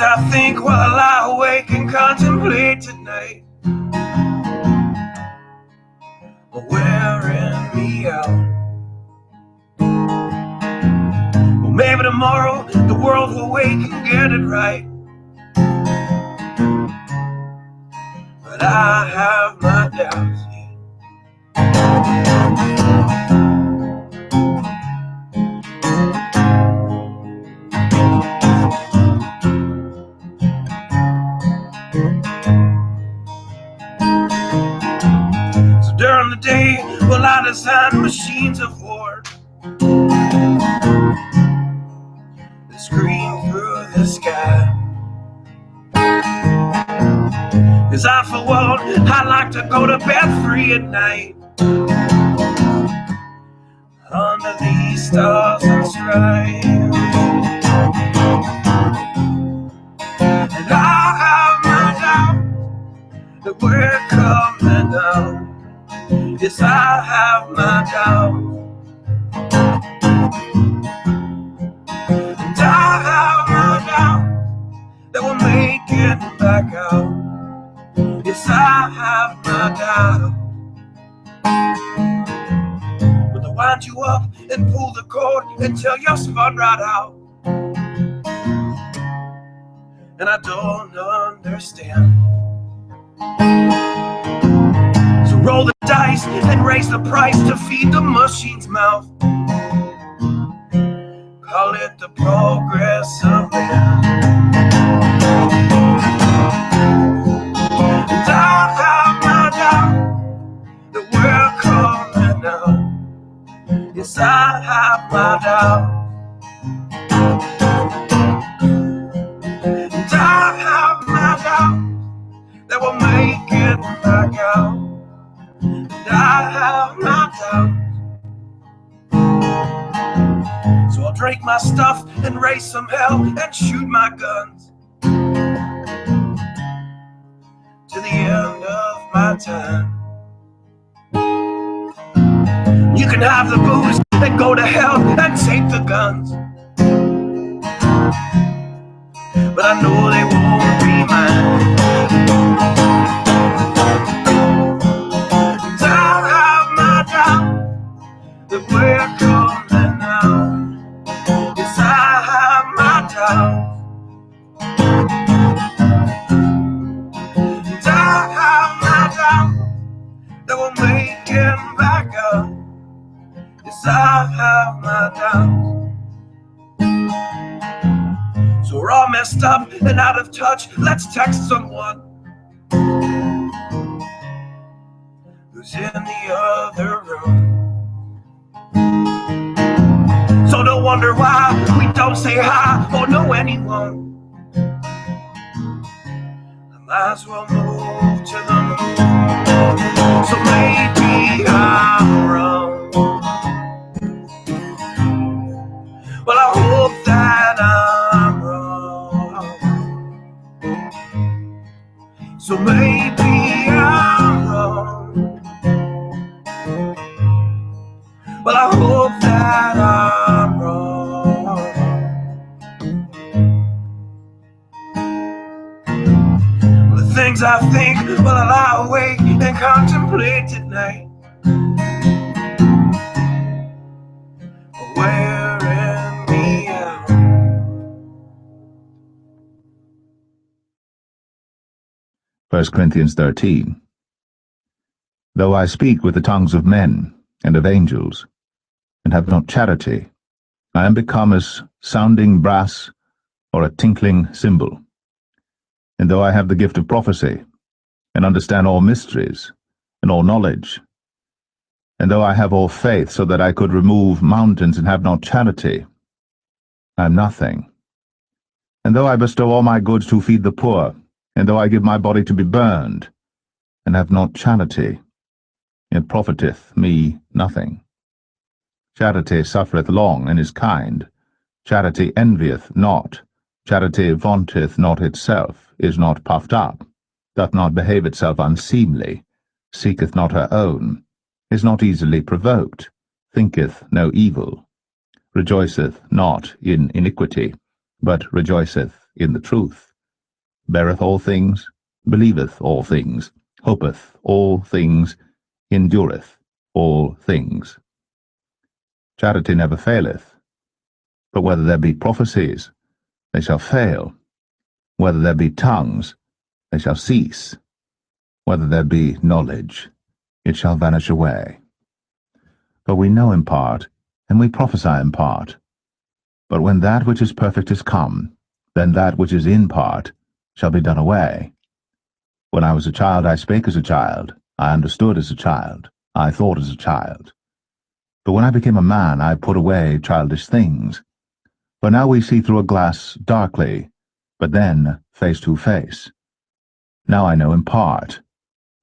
I think while I lie awake and contemplate tonight are wearing me out. Well, maybe tomorrow the world will wake and get it right, but I have my doubts. So during the day, well, I design machines of war that scream through the sky. 'Cause I, for one, I like to go to bed free at night under these stars and stripes. And I have my doubt that we're coming out. Yes, I have my doubt. And I have my doubt that we'll make it back out. Yes, I have my doubt. But they'll wind you up and pull the cord until you're spun right out. And I don't understand. So roll the dice and raise the price to feed the machine's mouth. Call it the progress of man. And I have my doubt that we're coming out. Yes, I have my doubt. And I have my doubt that we'll make it back out. And I have my doubt. So I'll drink my stuff and raise some hell and shoot my guns to the end of my time. You can have the booze and go to hell and take the guns, but I know they won't be mine. And I have my doubt that we're coming out. Yes, I have my doubt. And I have my doubt that we'll make it back up. Yes, I have my doubts. So we're all messed up and out of touch. Let's text someone who's in the other room. So don't wonder why we don't say hi or know anyone. I might as well move to the moon. So maybe I'm wrong. Well, I hope that I'm wrong. So maybe I'm wrong. Well, I hope that I'm wrong. Well, the things I think while I lie awake and contemplate at night are wearing me out. First Corinthians 13. Though I speak with the tongues of men and of angels, and have not charity, I am become as sounding brass or a tinkling cymbal. And though I have the gift of prophecy, and understand all mysteries, and all knowledge, and though I have all faith so that I could remove mountains and have not charity, I am nothing. And though I bestow all my goods to feed the poor, and though I give my body to be burned, and have not charity, it profiteth me nothing. Charity suffereth long, and is kind. Charity envieth not. Charity vaunteth not itself, is not puffed up, doth not behave itself unseemly, seeketh not her own, is not easily provoked, thinketh no evil, rejoiceth not in iniquity, but rejoiceth in the truth, beareth all things, believeth all things, hopeth all things, endureth all things. Charity never faileth, but whether there be prophecies, they shall fail. Whether there be tongues, they shall cease. Whether there be knowledge, it shall vanish away. For we know in part, and we prophesy in part. But when that which is perfect is come, then that which is in part shall be done away. When I was a child, I spake as a child, I understood as a child, I thought as a child. But when I became a man, I put away childish things. For now we see through a glass darkly, but then face to face. Now I know in part,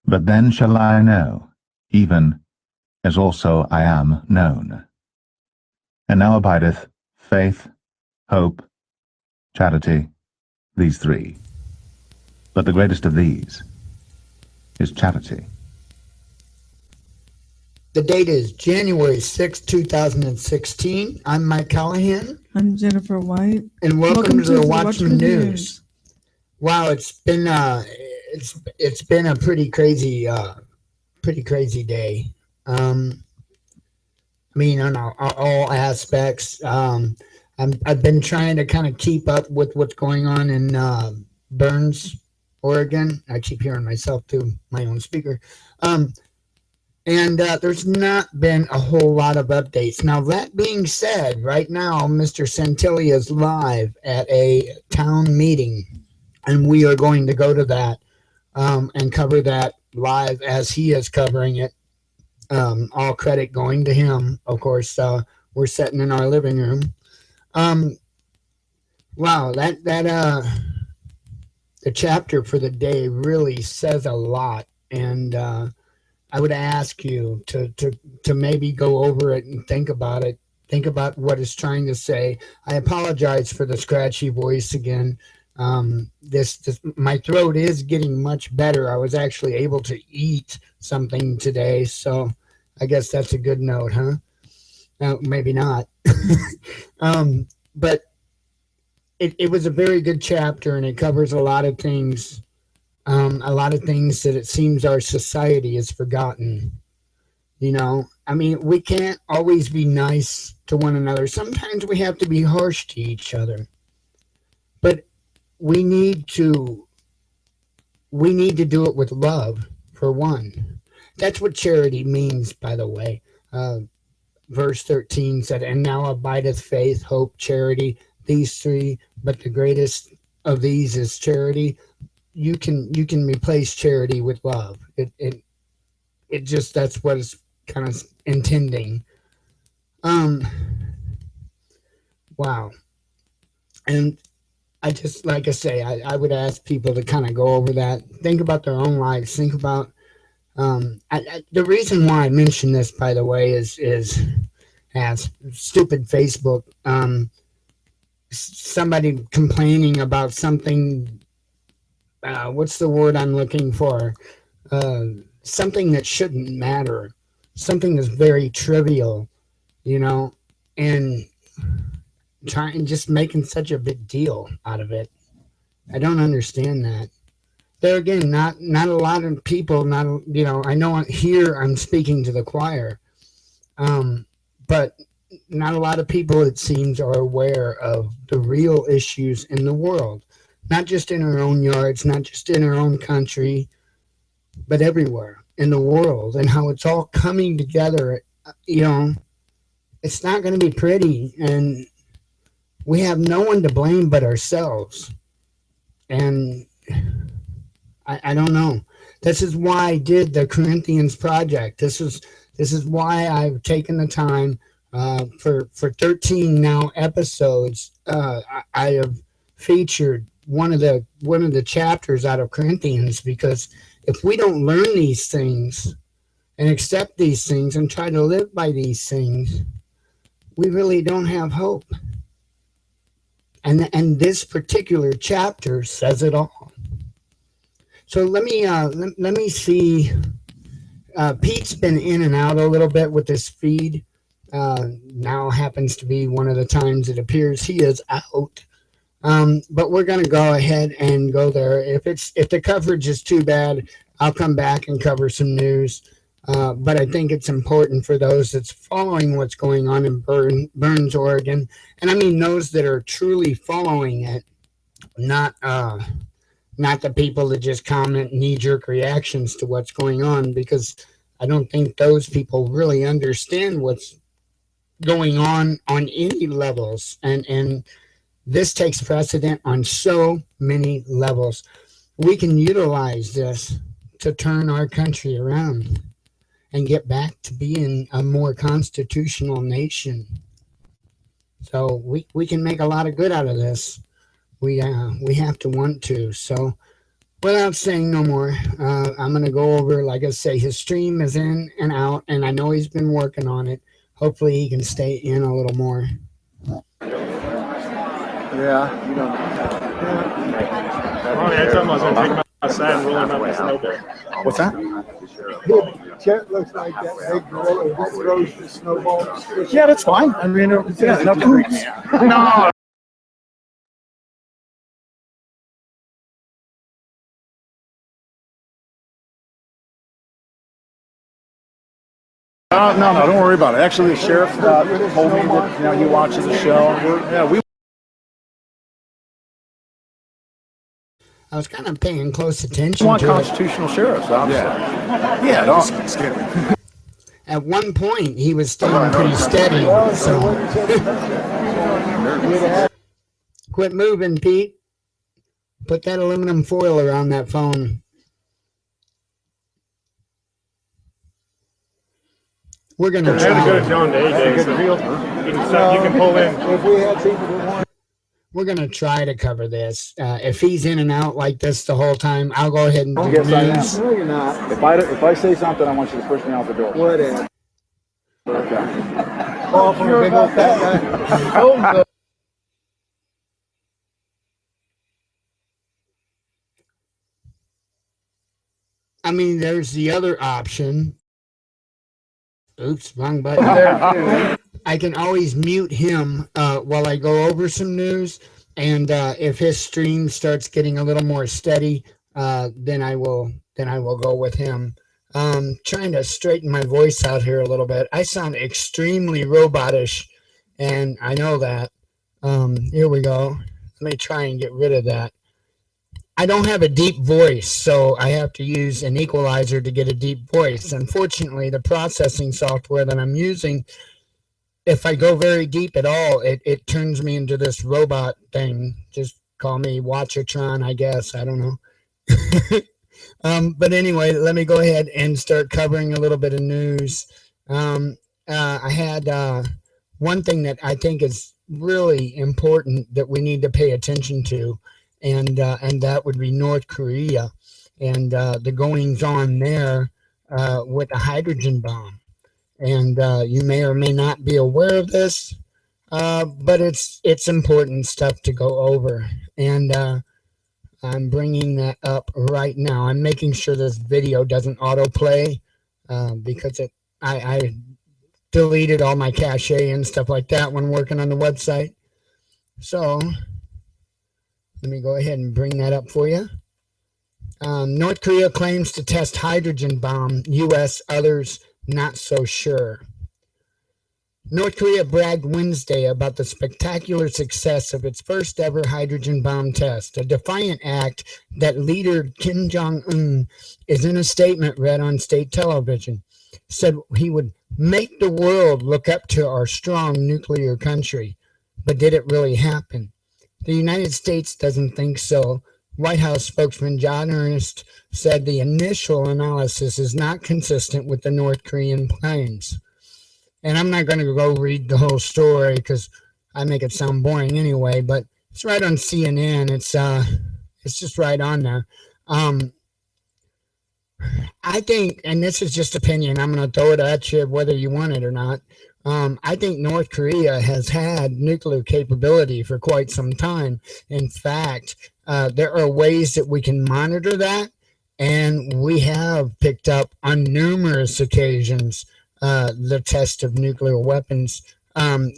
but then shall I know, even as also I am known. And now abideth faith, hope, charity, these three. But the greatest of these is charity. The date is January 6, 2016. I'm Mike Callahan. I'm Jennifer White. And welcome to the Watchman News. Wow, it's been a pretty crazy day. I mean, on all aspects. I've been trying to kind of keep up with what's going on in Burns, Oregon. I keep hearing myself through my own speaker. And there's not been a whole lot of updates. Now, that being said, right now, Mr. Santilli is live at a town meeting, and we are going to go to that and cover that live as he is covering it. All credit going to him. Of course, we're sitting in our living room. Wow, the chapter for the day really says a lot, and I would ask you to maybe go over it and think about it. Think about what it's trying to say. I apologize for the scratchy voice again. My throat is getting much better. I was actually able to eat something today, so I guess that's a good note, huh? Maybe not. But it was a very good chapter, and it covers a lot of things. A lot of things that it seems our society has forgotten. You know, I mean, we can't always be nice to one another. Sometimes we have to be harsh to each other. But we need to do it with love, for one. That's what charity means, by the way. Verse 13 said, "And now abideth faith, hope, charity, these three, but the greatest of these is charity." You can replace charity with love. It just, that's what it's kind of intending. Wow. And I just, like I say, I would ask people to kind of go over that, think about their own lives, think about the reason why I mention this, by the way, is as stupid Facebook, somebody complaining about something. What's the word I'm looking for? Something that shouldn't matter, something that's very trivial, you know, and just making such a big deal out of it. I don't understand that. There again, not a lot of people, I know here I'm speaking to the choir, but not a lot of people, it seems, are aware of the real issues in the world. Not just in our own yards, not just in our own country, but everywhere in the world, and how it's all coming together. You know, it's not going to be pretty, and we have no one to blame but ourselves. And I don't know. This is why I did the Corinthians project. This is why I've taken the time for 13 now episodes. I have featured one of the chapters out of Corinthians, because if we don't learn these things and accept these things and try to live by these things, we really don't have hope. And this particular chapter says it all. So let me see. Pete's been in and out a little bit with this feed. Now happens to be one of the times it appears he is out. But we're going to go ahead and go there. If the coverage is too bad, I'll come back and cover some news. But I think it's important for those that's following what's going on in Burns, Oregon, and I mean those that are truly following it, not not the people that just comment knee jerk reactions to what's going on, because I don't think those people really understand what's going on any levels, and this takes precedent on so many levels. We can utilize this to turn our country around and get back to being a more constitutional nation. So we can make a lot of good out of this. We have to want to. So without saying no more, I'm going to go over, like I say, his stream is in and out, and I know he's been working on it. Hopefully he can stay in a little more. Yeah, you don't. I told him I was going to take him outside and roll him up with a snowball. What's that? Chet looks like that big gorilla that throws the snowballs. Yeah, that's fine. I mean, yeah, no problem. No. No, don't worry about it. Actually, the sheriff told me that he watches the show. We. I was kind of paying close attention want to constitutional sheriffs, obviously. Yeah, don't. At one point, he was staying pretty steady. So, quit moving, Pete. Put that aluminum foil around that phone. We're gonna try. I had to go to John Day Day, so you can pull in. If we had people that want. We're going to try to cover this. If he's in and out like this the whole time, I'll go ahead and do Yes, I news. am. No, you're not. If I say something, I want you to push me out the door. Whatever. Okay. Oh, for a big old fat guy. I mean, there's the other option. Oops, wrong button. I can always mute him while I go over some news, and if his stream starts getting a little more steady, then I will go with him. Trying to straighten my voice out here a little bit. I sound extremely robotish, and I know that. Here we go. Let me try and get rid of that. I don't have a deep voice, so I have to use an equalizer to get a deep voice. Unfortunately, the processing software that I'm using, if I go very deep at all, it turns me into this robot thing. Just call me Watchatron, I guess. I don't know. But anyway, let me go ahead and start covering a little bit of news. I had one thing that I think is really important that we need to pay attention to, and that would be North Korea and the goings on there with the hydrogen bomb. And you may or may not be aware of this, but it's important stuff to go over. And I'm bringing that up right now. I'm making sure this video doesn't autoplay because I deleted all my cache and stuff like that when working on the website. So let me go ahead and bring that up for you. North Korea claims to test hydrogen bomb. U.S. others not so sure. North Korea bragged Wednesday about the spectacular success of its first ever hydrogen bomb test, a defiant act that leader Kim Jong-un is in a statement read on state television. Said he would make the world look up to our strong nuclear country. But did it really happen? The United States doesn't think so. White House spokesman John Ernst said the initial analysis is not consistent with the North Korean claims. And I'm not going to go read the whole story because I make it sound boring anyway, but it's right on CNN. It's just right on there. I think, and this is just opinion, I'm going to throw it at you whether you want it or not. I think North Korea has had nuclear capability for quite some time. In fact, there are ways that we can monitor that, and we have picked up on numerous occasions the test of nuclear weapons.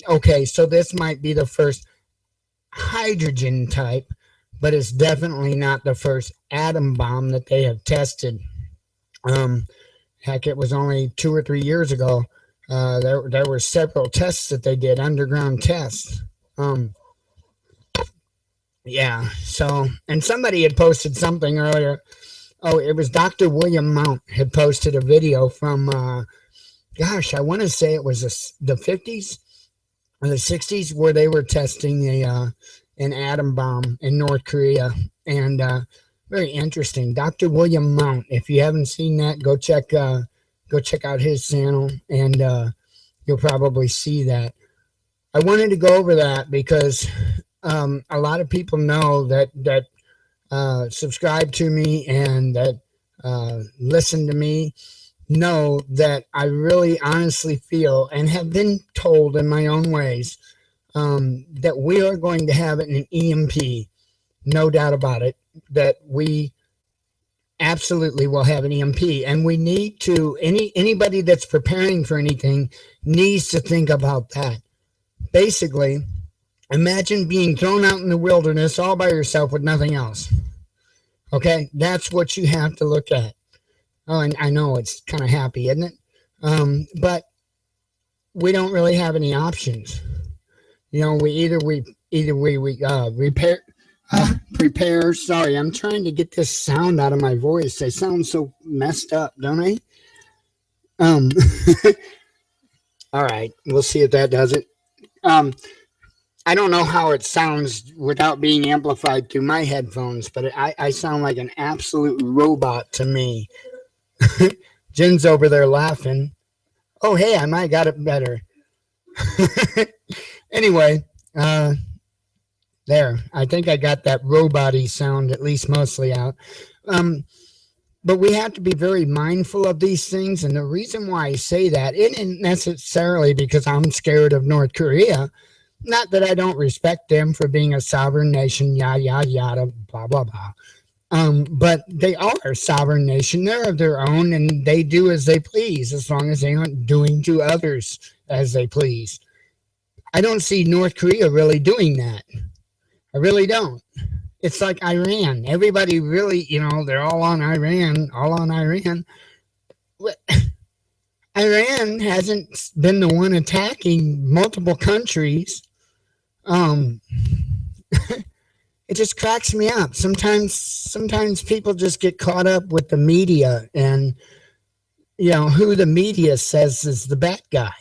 Okay, so this might be the first. hydrogen type, but it's definitely not the first atom bomb that they have tested. Heck, it was only 2 or 3 years ago. There were several tests that they did, underground tests. Yeah. So, and somebody had posted something earlier. Oh, it was Dr. William Mount had posted a video from, gosh, I want to say it was the 50s or the 60s where they were testing an atom bomb in North Korea. And very interesting. Dr. William Mount. If you haven't seen that, go check out his channel, and you'll probably see that. I wanted to go over that because a lot of people know that subscribe to me and that listen to me know that I really honestly feel and have been told in my own ways that we are going to have an EMP, no doubt about it, that we absolutely will have an EMP, and we need to, anybody that's preparing for anything needs to think about that. Basically, imagine being thrown out in the wilderness all by yourself with nothing else. Okay, that's what you have to look at. Oh, and I know it's kind of happy, isn't it? But we don't really have any options. You know, we prepare. Sorry, I'm trying to get this sound out of my voice. I sound so messed up, don't I? All right, we'll see if that does it. I don't know how it sounds without being amplified through my headphones, but I sound like an absolute robot to me. Jen's over there laughing. Oh, hey, I might got it better. Anyway, there. I think I got that robot-y sound at least mostly out. But we have to be very mindful of these things. And the reason why I say that isn't necessarily because I'm scared of North Korea. Not that I don't respect them for being a sovereign nation, yada, yada, yada, blah, blah, blah. But they are a sovereign nation. They're of their own, and they do as they please, as long as they aren't doing to others as they please. I don't see North Korea really doing that. I really don't. It's like Iran. Everybody really, they're all on Iran, Iran hasn't been the one attacking multiple countries. It just cracks me up. Sometimes people just get caught up with the media and, who the media says is the bad guy.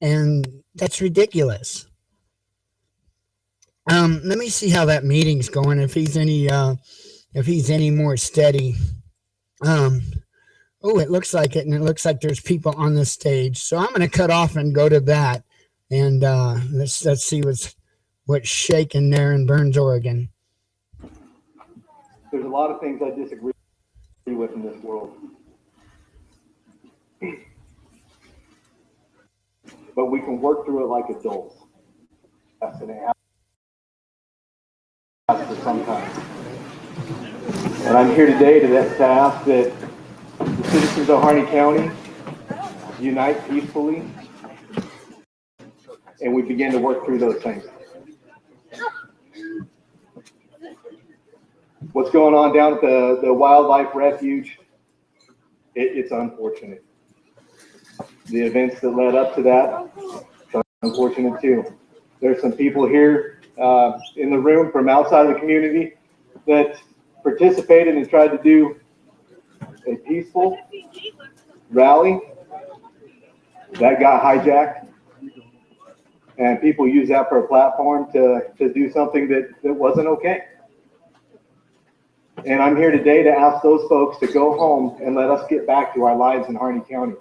And that's ridiculous. Let me see how that meeting's going. If he's any more steady. It looks like it, and it looks like there's people on the stage. So I'm going to cut off and go to that, and let's see what's shaking there in Burns, Oregon. There's a lot of things I disagree with in this world, but we can work through it like adults. That's an for some time. And I'm here today to ask that the citizens of Harney County unite peacefully, and we begin to work through those things. What's going on down at the wildlife refuge, it's unfortunate. The events that led up to that, it's unfortunate too. There's some people here in the room from outside of the community that participated and tried to do a peaceful rally that got hijacked, and people use that for a platform to do something that wasn't okay. And I'm here today to ask those folks to go home and let us get back to our lives in Harney County.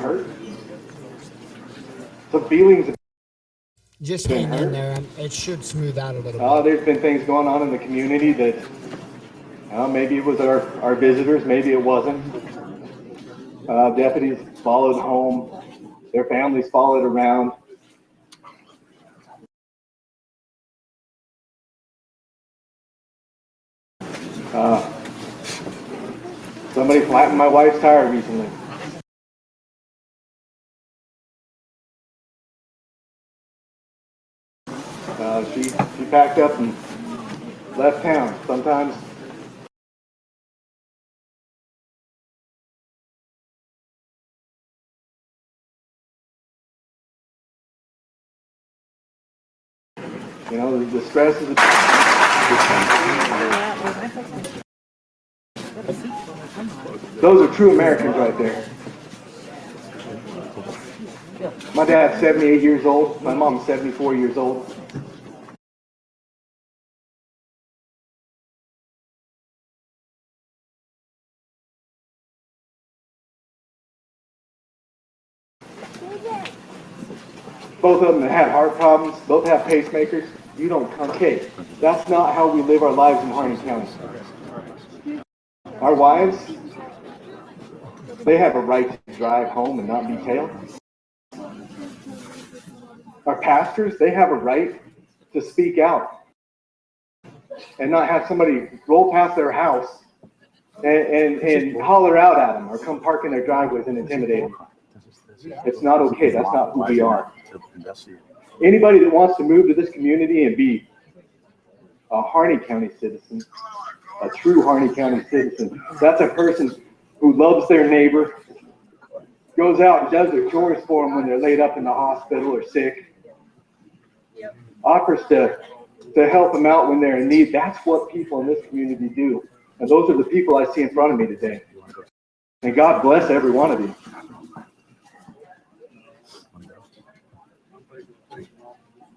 Hurt. Some feelings. Just hang in there. It should smooth out a little bit. There's been things going on in the community that maybe it was our visitors, maybe it wasn't. Deputies followed home. Their families followed around. Somebody flattened my wife's tire recently. She packed up and left town. Sometimes the stress is those are true Americans right there. My dad's 78 years old. My mom's 74 years old. Both of them had heart problems. Both have pacemakers. You don't come. Okay, that's not how we live our lives in Harney County. Our wives, they have a right to drive home and not be tailed. Our pastors, they have a right to speak out and not have somebody roll past their house and holler out at them or come park in their driveways and intimidate them. It's not okay. That's not who we are. Anybody that wants to move to this community and be a Harney County citizen, a true Harney County citizen, that's a person who loves their neighbor, goes out and does their chores for them when they're laid up in the hospital or sick, offers to help them out when they're in need. That's what people in this community do. And those are the people I see in front of me today. And God bless every one of you.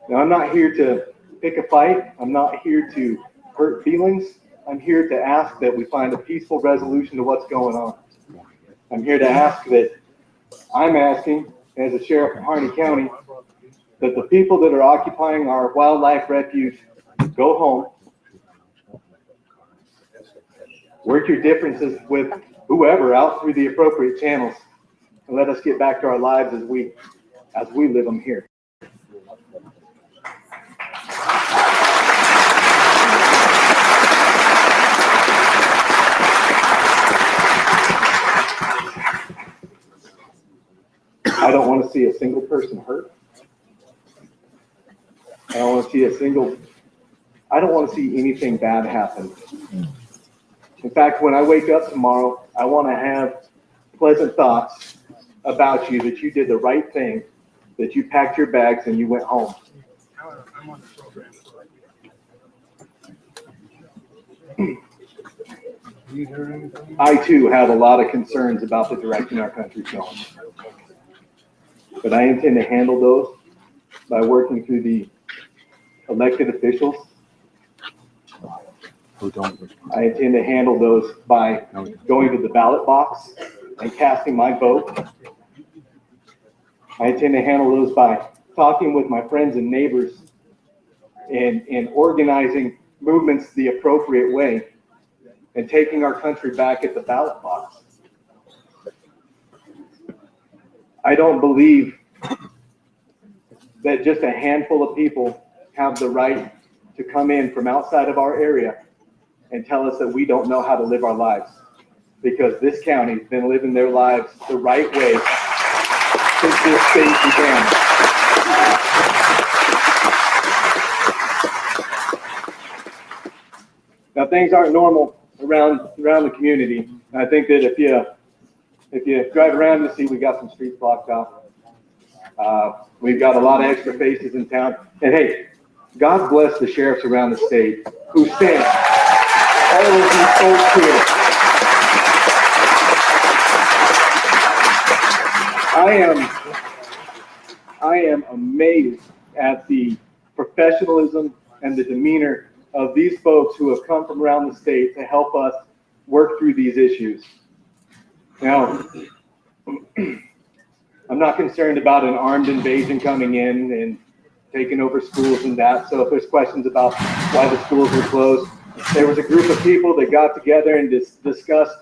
Now, I'm not here to pick a fight. I'm not here to hurt feelings. I'm here to ask that we find a peaceful resolution to what's going on. I'm here to ask that I'm asking, as a sheriff of Harney County, that the people that are occupying our wildlife refuge go home, work your differences with whoever out through the appropriate channels, and let us get back to our lives as we live them here. I don't want to see a single person hurt. I don't want to see anything bad happen. In fact, when I wake up tomorrow, I want to have pleasant thoughts about you, that you did the right thing, that you packed your bags and you went home. I too have a lot of concerns about the direction our country's going. But I intend to handle those by working through the elected officials. I intend to handle those by going to the ballot box and casting my vote. I intend to handle those by talking with my friends and neighbors and organizing movements the appropriate way and taking our country back at the ballot box. I don't believe that just a handful of people have the right to come in from outside of our area and tell us that we don't know how to live our lives, because this county's been living their lives the right way since this state began. Now, things aren't normal around the community. I think that if you drive around, you see we got some streets blocked off. We've got a lot of extra faces in town. And hey, God bless the sheriffs around the state who sent all of these folks here. I am amazed at the professionalism and the demeanor of these folks who have come from around the state to help us work through these issues. Now, I'm not concerned about an armed invasion coming in and taken over schools and that. So if there's questions about why the schools were closed, there was a group of people that got together and discussed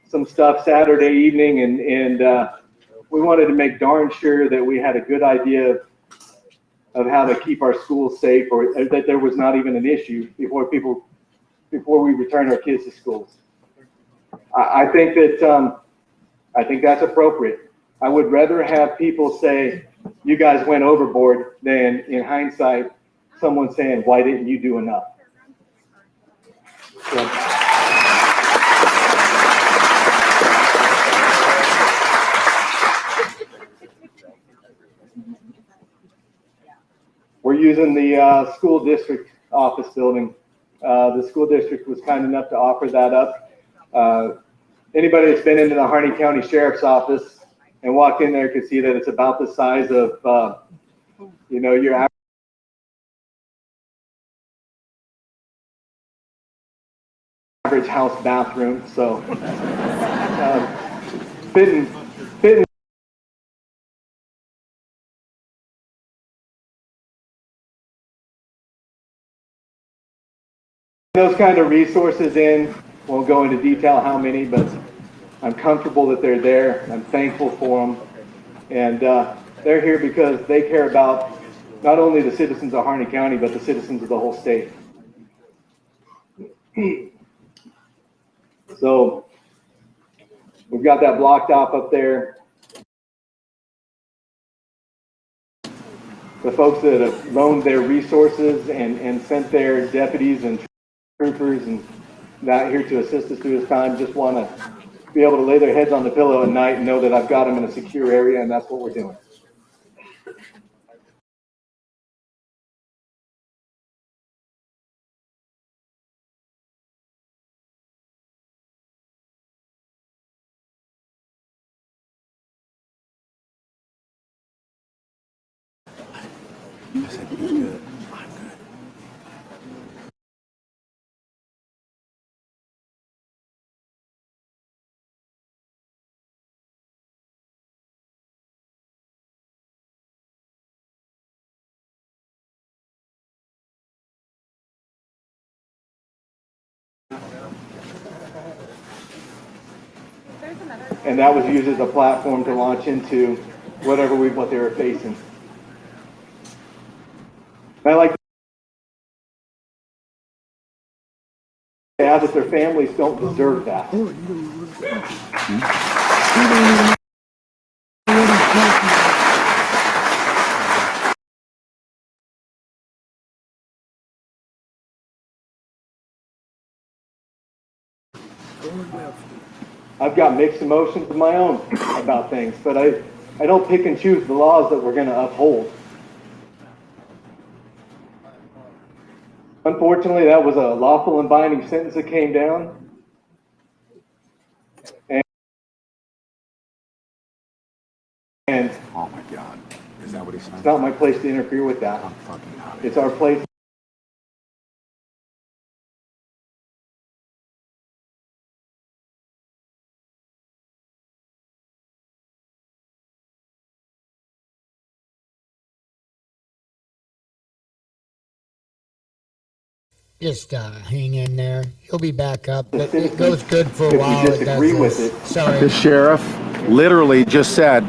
some stuff Saturday evening, and we wanted to make darn sure that we had a good idea of how to keep our schools safe, or that there was not even an issue before we return our kids to schools. I think that's appropriate. I would rather have people say, you guys went overboard, than in hindsight, someone saying, why didn't you do enough? So, we're using the school district office building. The school district was kind enough to offer that up. Anybody that's been into the Harney County Sheriff's Office and walked in there could see that it's about the size of, your average house bathroom. So, fitting those kind of resources in. Won't go into detail how many, but I'm comfortable that they're there. I'm thankful for them. And they're here because they care about not only the citizens of Harney County, but the citizens of the whole state. So we've got that blocked off up there. The folks that have loaned their resources and sent their deputies and troopers and that here to assist us through this time just want to be able to lay their heads on the pillow at night and know that I've got them in a secure area, and that's what we're doing. I said, he's good. I'm good. And that was used as a platform to launch into what they were facing. And I like to add that their families don't deserve that. I've got mixed emotions of my own about things, but I don't pick and choose the laws that we're going to uphold. Unfortunately, that was a lawful and binding sentence that came down. And Oh my God. Is that what he said? it's not my place to interfere with that. I'm fucking out. It's our place. Just hang in there. He'll be back up. But it goes good for a while. If you disagree with it. Sorry. The sheriff literally just said,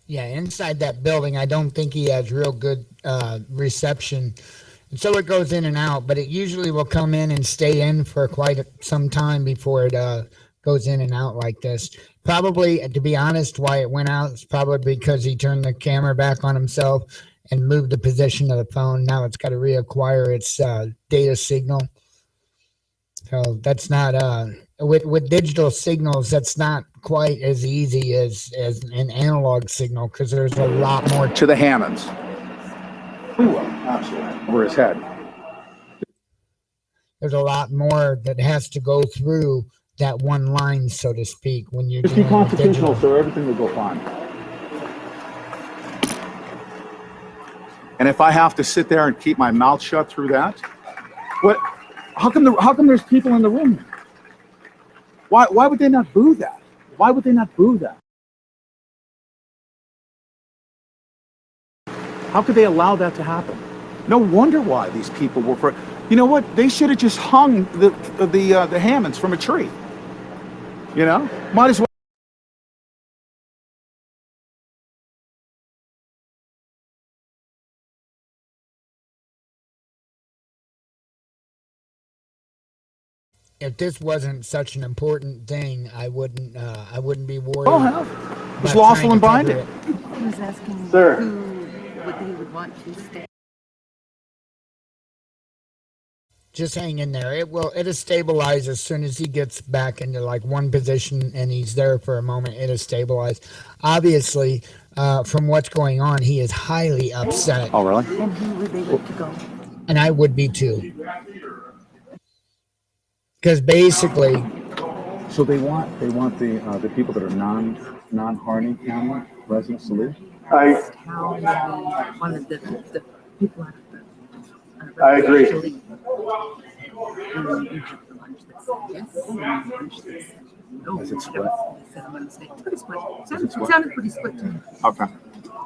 Yeah, inside that building, I don't think he has real good reception. And so it goes in and out, but it usually will come in and stay in for quite some time before it goes in and out like this. Probably, to be honest, why it went out is probably because he turned the camera back on himself and moved the position of the phone. Now it's got to reacquire its data signal. So that's not with digital signals, that's not quite as easy as an analog signal, because there's a lot more to the Hammonds. Absolutely. Over his head. There's a lot more that has to go through that one line, so to speak, when you're Just be dealing with digital. constitutional, sir. Everything will go fine. And if I have to sit there and keep my mouth shut through that, what? How come there's people in the room? Why would they not boo that? Why would they not boo that? How could they allow that to happen? No wonder why these people were for. You know what? They should have just hung the Hammonds from a tree. You know, might as well. If this wasn't such an important thing, I wouldn't be worried. Oh, hell. It was lawful and binding. He was asking Sir. who he would want to stay. Just hang in there. It'll stabilize as soon as he gets back into like one position and he's there for a moment. It'll stabilize. Obviously, from what's going on, he is highly upset. Oh, really? And who would they like to go? And I would be too. Because basically, So they want the people that are non-Harding County residents to leave. How many wanted the people out of the I agree. actually, and you have the lunch that said yes, and the lunch that said no. Is it split? They said I'm going to stay. Pretty split. it split? Sounded pretty split to me. Okay.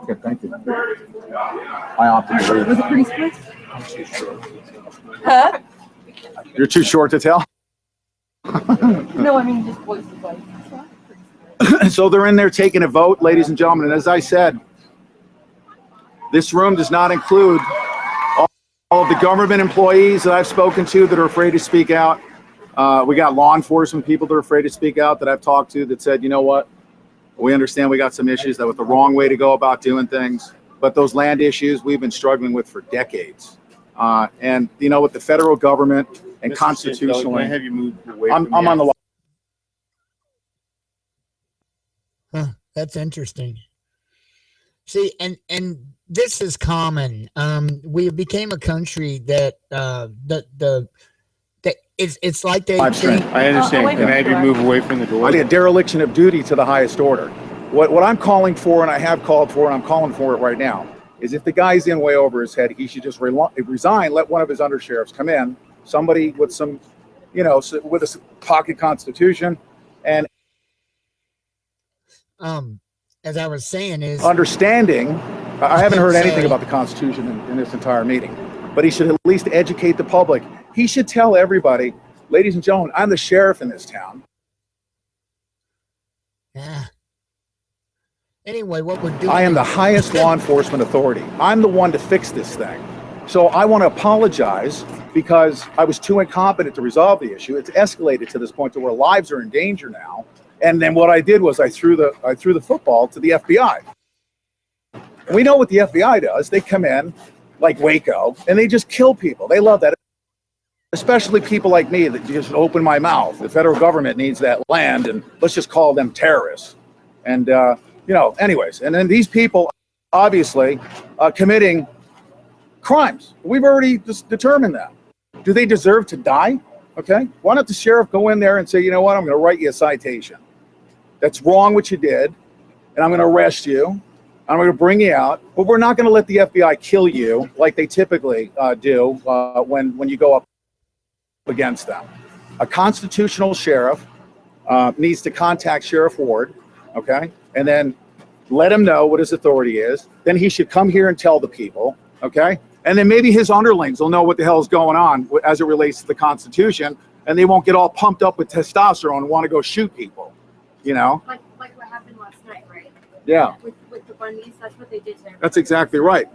Okay, thank you. I opted to leave. Was it pretty split? Huh? You're too short to tell. No, I mean just voices like. So they're in there taking a vote, ladies and gentlemen. And as I said, this room does not include all of the government employees that I've spoken to that are afraid to speak out. We got law enforcement people that are afraid to speak out that I've talked to that said, you know what, we understand we got some issues, that was the wrong way to go about doing things. But those land issues we've been struggling with for decades. And you know, with the federal government and Mr. constitutionally, Can I have you move away I'm from on the. huh, that's interesting. See, and this is common. We became a country that it's like they Live stream. I understand. away Can I have you move away from the door? I did a dereliction of duty to the highest order. What I'm calling for, and I have called for, and I'm calling for it right now, is if the guy's in way over his head, he should just resign, let one of his undersheriffs come in, somebody with some, you know, with a pocket constitution, and as I was saying is understanding. I haven't heard anything about the Constitution in this entire meeting, but he should at least educate the public. He should tell everybody, ladies and gentlemen, I'm the sheriff in this town. yeah. Anyway, what we're doing, I am the highest law enforcement authority. I'm the one to fix this thing. So I want to apologize because I was too incompetent to resolve the issue. It's escalated to this point to where lives are in danger now. And then what I did was I threw the football to the FBI. We know what the FBI does. They come in like Waco and they just kill people. They love that. Especially people like me that just open my mouth. The federal government needs that land and let's just call them terrorists. And, you know, anyways, and then these people obviously committing crimes. We've already just determined that. Do they deserve to die? Okay. Why don't the sheriff go in there and say, you know what, I'm going to write you a citation. That's wrong what you did. And I'm going to arrest you. I'm going to bring you out. But we're not going to let the FBI kill you like they typically do when you go up against them. A constitutional sheriff needs to contact Sheriff Ward. Okay. And then let him know what his authority is. Then he should come here and tell the people. Okay. And then maybe his underlings will know what the hell is going on as it relates to the Constitution, and they won't get all pumped up with testosterone and want to go shoot people, you know? Like what happened last night, right? Yeah. With the Bundys, that's what they did to everybody. That's exactly right.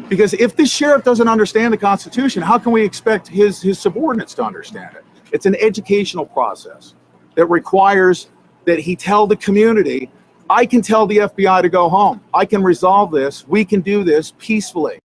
Because if the sheriff doesn't understand the Constitution, how can we expect his subordinates to understand it? It's an educational process that requires that he tell the community, I can tell the FBI to go home. I can resolve this. We can do this peacefully.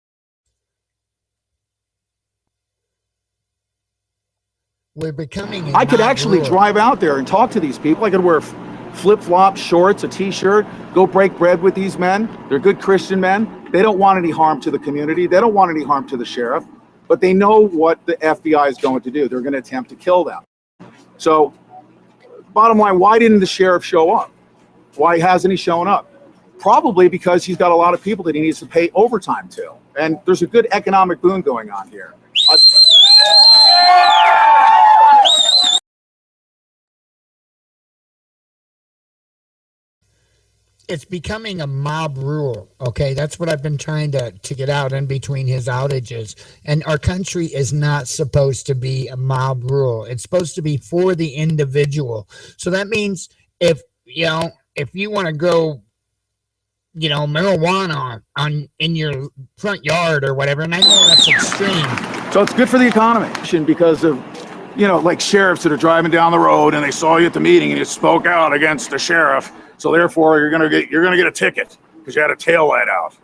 we're becoming. I could actually drive out there and talk to these people. I could wear flip-flops, shorts, a t-shirt, go break bread with these men. They're good Christian men. They don't want any harm to the community. They don't want any harm to the sheriff, but they know what the FBI is going to do. They're going to attempt to kill them. So bottom line, why didn't the sheriff show up? Why hasn't he shown up? Probably because he's got a lot of people that he needs to pay overtime to. And there's a good economic boom going on here. It's becoming a mob rule. Okay, that's what I've been trying to get out in between his outages. And our country is not supposed to be a mob rule. It's supposed to be for the individual. So that means if you want to grow, marijuana in your front yard or whatever, and I know that's extreme. So it's good for the economy because of, like sheriffs that are driving down the road and they saw you at the meeting and you spoke out against the sheriff. So therefore, you're gonna get a ticket because you had a tail light out.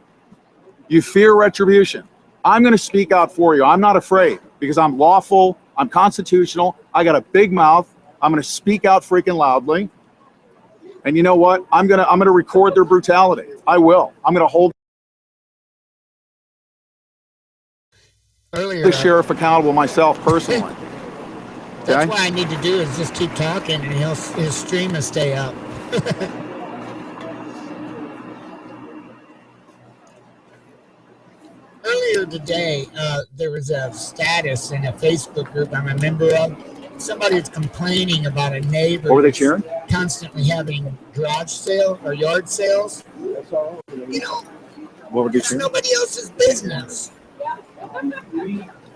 You fear retribution. I'm gonna speak out for you. I'm not afraid because I'm lawful. I'm constitutional. I got a big mouth. I'm gonna speak out freaking loudly. And you know what? I'm gonna record their brutality. I will. I'm gonna hold Earlier, the sheriff accountable myself personally. That's what I need to do is just keep talking, and his stream will stay up. Earlier today, there was a status in a Facebook group I'm a member of. Somebody was complaining about a neighbor. What were they cheering? Constantly having garage sale or yard sales. What were they cheering? Nobody else's business.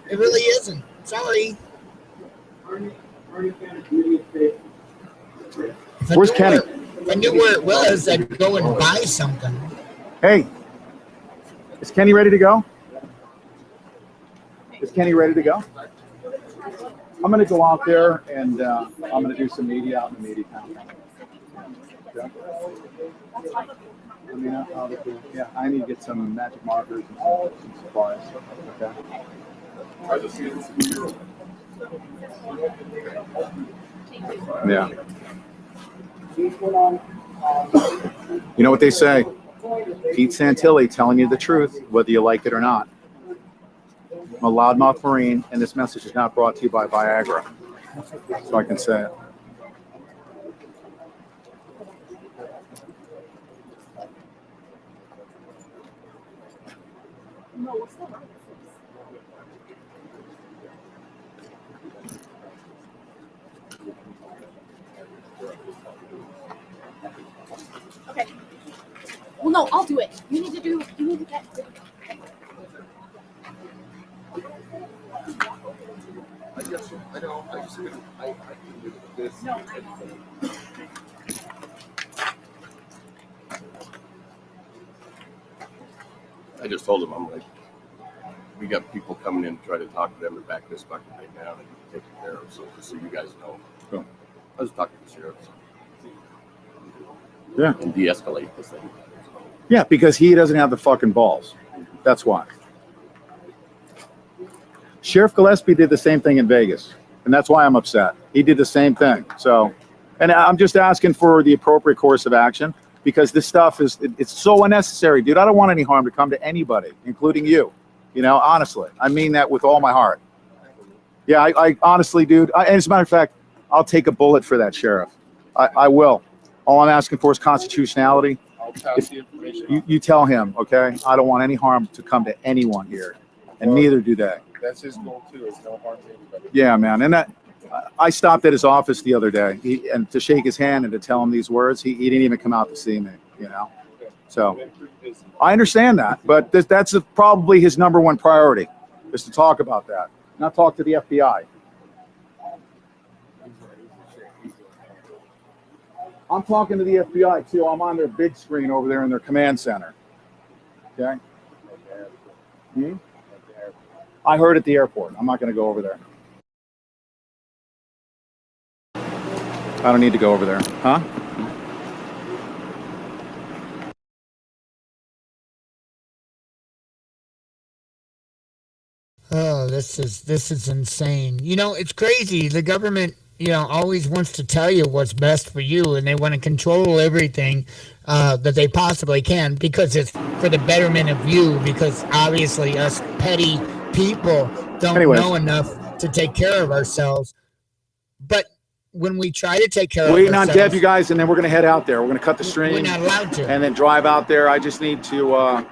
It really isn't. Sorry. Where's Kenny? If I knew where it was, I'd go and buy something. Hey, is Kenny ready to go? Is Kenny ready to go? I'm going to go out there and I'm going to do some media out in the media conference. Okay. Yeah, I need to get some magic markers and some supplies. Okay. Yeah. You know what they say? Pete Santilli telling you the truth, whether you like it or not. I'm a loudmouth Marine, and this message is not brought to you by Viagra. So I can say it. Okay. Well, no, I'll do it. You need to get. I know. I just couldn't. I can do this. No, I know. I just told him, I'm like, we got people coming in to try to talk to them to back this bucket right now and take it care of. So just so you guys know. Cool. I was talking to the sheriff. Yeah. And de-escalate this thing. Yeah, because he doesn't have the fucking balls. That's why. Sheriff Gillespie did the same thing in Vegas, and that's why I'm upset. He did the same thing. So, and I'm just asking for the appropriate course of action because this stuff it's so unnecessary, dude. I don't want any harm to come to anybody, including you. Honestly, I mean that with all my heart. Yeah, I honestly, dude. And as a matter of fact, I'll take a bullet for that sheriff. I will. All I'm asking for is constitutionality. I'll pass the information. You tell him, okay? I don't want any harm to come to anyone here, and neither do they. That's his goal too. Is no harm to anybody. Yeah, man. And I stopped at his office the other day, and to shake his hand and to tell him these words, he didn't even come out to see me. So I understand that, but that's probably his number one priority, is to talk about that, not talk to the FBI. I'm talking to the FBI too. I'm on their big screen over there in their command center. Okay. I heard at the airport. I'm not going to go over there. I don't need to go over there. Huh? Oh, this is insane. It's crazy. The government, always wants to tell you what's best for you, and they want to control everything that they possibly can because it's for the betterment of you, because obviously us petty people don't know enough to take care of ourselves. But when we try to take care of ourselves... Waiting on Deb, you guys, and then we're going to head out there. We're going to cut the stream. We're not allowed to. And then drive out there. I just need to...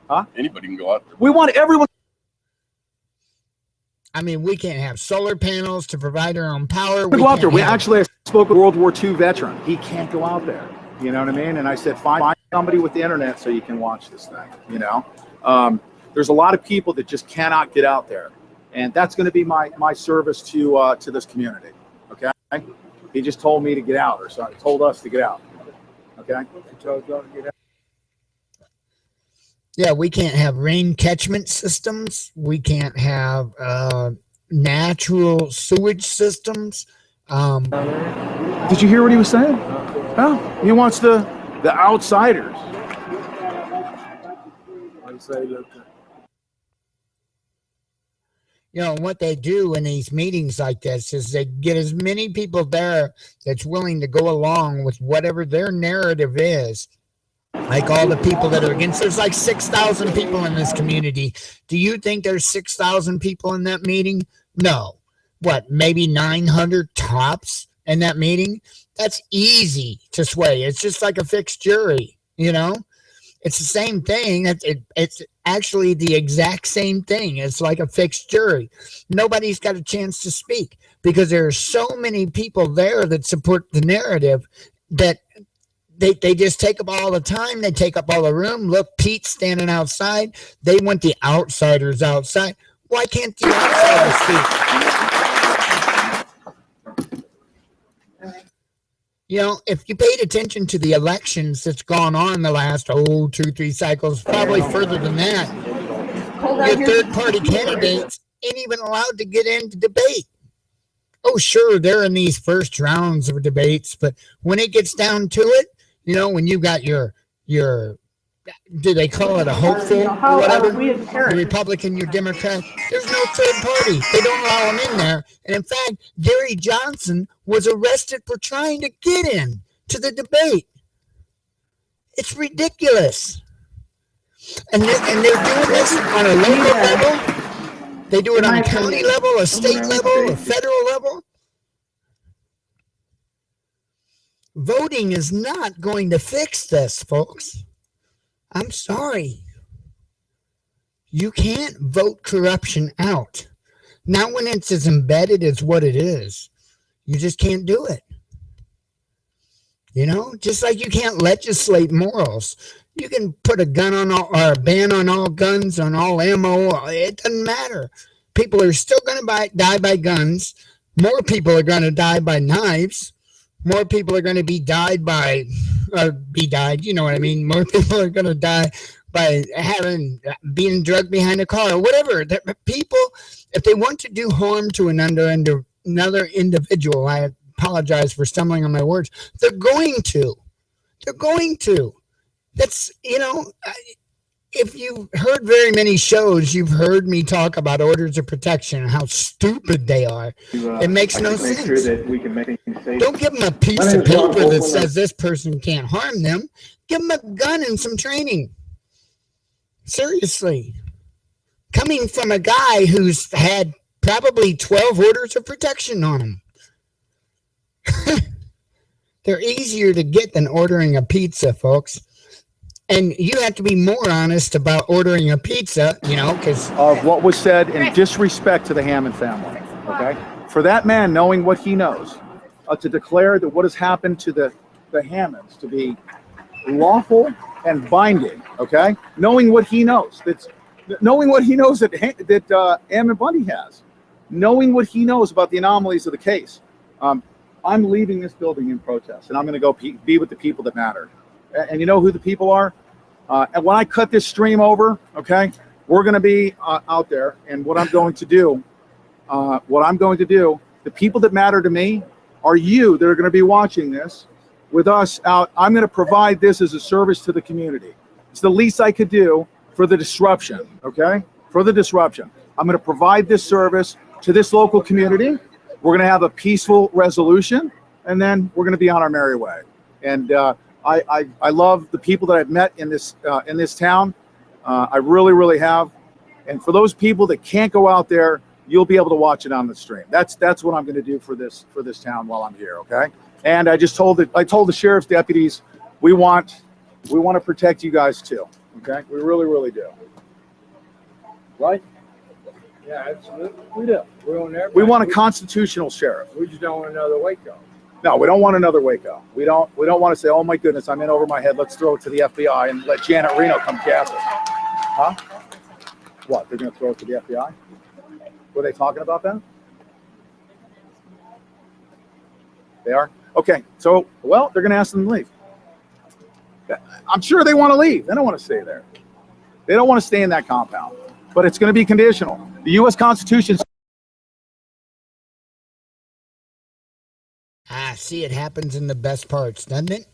Huh? Anybody can go out there. We want everyone... I mean, we can't have solar panels to provide our own power. Go out there. I spoke with a World War II veteran. He can't go out there. You know what I mean? And I said, find somebody with the internet so you can watch this thing. You know, there's a lot of people that just cannot get out there, and that's going to be my service to this community. Okay. He just told me to get out, or sorry, told us to get out. Okay. He told y'all to get out. Yeah, we can't have rain catchment systems. We can't have natural sewage systems. Did you hear what he was saying? Oh, he wants the outsiders. You know, what they do in these meetings like this is they get as many people there that's willing to go along with whatever their narrative is. Like all the people that are against, there's like 6,000 people in this community. Do you think there's 6,000 people in that meeting? No. What, maybe 900 tops in that meeting? That's easy to sway. It's just like a fixed jury, you know? It's the same thing. It's actually the exact same thing. It's like a fixed jury. Nobody's got a chance to speak because there are so many people there that support the narrative that they just take up all the time. They take up all the room. Look, Pete's standing outside. They want the outsiders outside. Why can't the outsiders speak? You know, if you paid attention to the elections that's gone on the last, 2-3 cycles, probably further than that, your third-party candidates ain't even allowed to get into debate. Oh, sure, they're in these first rounds of debates, but when it gets down to it, you know, when you've got your do they call it a hopeful or whatever, your Republican, your Democrat, there's no third party. They don't allow them in there. And in fact, Gary Johnson was arrested for trying to get in to the debate. It's ridiculous. And they're doing this on a local level. They do it on a county level, a state level, a federal level. Voting is not going to fix this, folks. I'm sorry. You can't vote corruption out. Not when it's as embedded as what it is. You just can't do it. You know, just like you can't legislate morals. You can put a gun on all, or a ban on all guns, on all ammo. It doesn't matter. People are still going to die by guns. More people are going to die by knives. More people are going to be died by, you know what I mean? More people are going to die by being drugged behind a car or whatever. People, if they want to do harm to another individual, I apologize for stumbling on my words, they're going to. They're going to. That's, you know, if you've heard very many shows, you've heard me talk about orders of protection and how stupid they are. It makes no sense. Sure that we can make things safe. Don't give them a piece of paper that says this person can't harm them. Give them a gun and some training. Seriously. Coming from a guy who's had probably 12 orders of protection on him. They're easier to get than ordering a pizza, folks. And you have to be more honest about ordering a pizza, you know, because of what was said in disrespect to the Hammond family. Okay, for that man knowing what he knows, to declare that what has happened to the Hammonds to be lawful and binding. Okay, knowing what he knows, knowing what he knows that Ammon Bundy has, knowing what he knows about the anomalies of the case. I'm leaving this building in protest, and I'm going to go be with the people that matter. And you know who the people are? And when I cut this stream over, okay, we're going to be out there. And what I'm going to do, the people that matter to me are you that are going to be watching this with us out. I'm going to provide this as a service to the community. It's the least I could do for the disruption, okay? For the disruption. I'm going to provide this service to this local community. We're going to have a peaceful resolution, and then we're going to be on our merry way. And I love the people that I've met in this town. I really, really have. And for those people that can't go out there, you'll be able to watch it on the stream. That's what I'm going to do for this town while I'm here. Okay. And I told the sheriff's deputies, we want to protect you guys too. Okay. We really, really do. Right? Yeah, absolutely. We do. We want everybody. We want a constitutional sheriff. We just don't want another Waco. No, we don't want another Waco. We don't want to say, oh my goodness, I'm in over my head. Let's throw it to the FBI and let Janet Reno come cast us. Huh? What? They're going to throw it to the FBI? Were they talking about that? They are? Okay. So, well, they're going to ask them to leave. I'm sure they want to leave. They don't want to stay there. They don't want to stay in that compound. But it's going to be conditional. The U.S. Constitution. See, it happens in the best parts, doesn't it?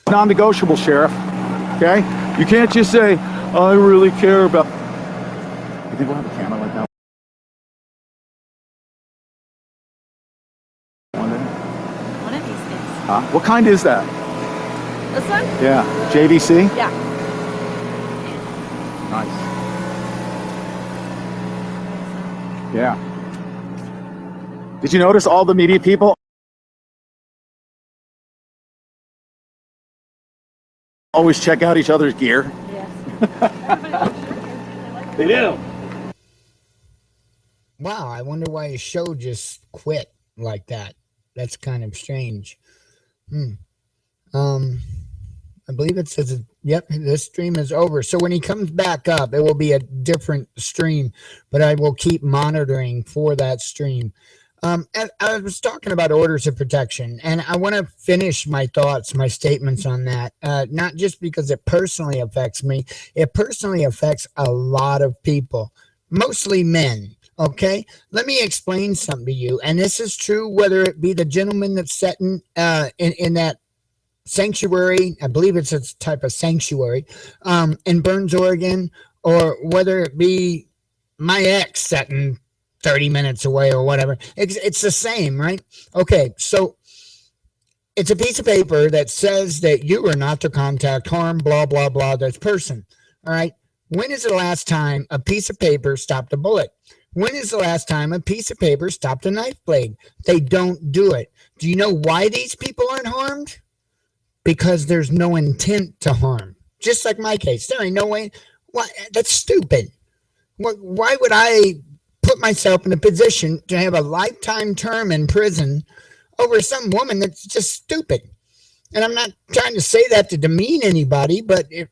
Non-negotiable, Sheriff. Okay? You can't just say, I really care about... You think we'll have a camera like that? One of these things. Huh? What kind is that? This one? Yeah. JVC? Yeah. Nice. Yeah. Did you notice all the media people always check out each other's gear? Yes. They do. Wow, I wonder why his show just quit like that. That's kind of strange. I believe it says, yep, this stream is over. So when he comes back up, it will be a different stream, but I will keep monitoring for that stream. And I was talking about orders of protection, and I want to finish my thoughts, my statements on that, not just because it personally affects me. It personally affects a lot of people, mostly men. Okay, let me explain something to you. And this is true whether it be the gentleman that's sitting in that sanctuary, I believe it's a type of sanctuary, in Burns, Oregon, or whether it be my ex sitting 30 minutes away or whatever. It's the same, right? Okay, so it's a piece of paper that says that you are not to contact, harm, blah, blah, blah, this person. All right. When is the last time a piece of paper stopped a bullet? When is the last time a piece of paper stopped a knife blade? They don't do it. Do you know why these people aren't harmed? Because there's no intent to harm. Just like my case. There ain't no way. Why? That's stupid. Why would I put myself in a position to have a lifetime term in prison over some woman that's just stupid? And I'm not trying to say that to demean anybody, but if,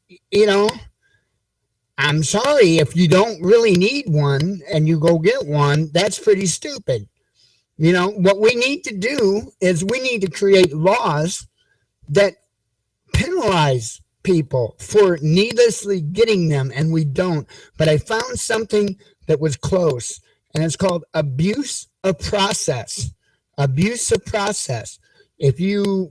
I'm sorry, if you don't really need one and you go get one, that's pretty stupid. What we need to do is we need to create laws that penalize people for needlessly getting them, and we don't. But I found something that was close, and it's called abuse of process. Abuse of process. If you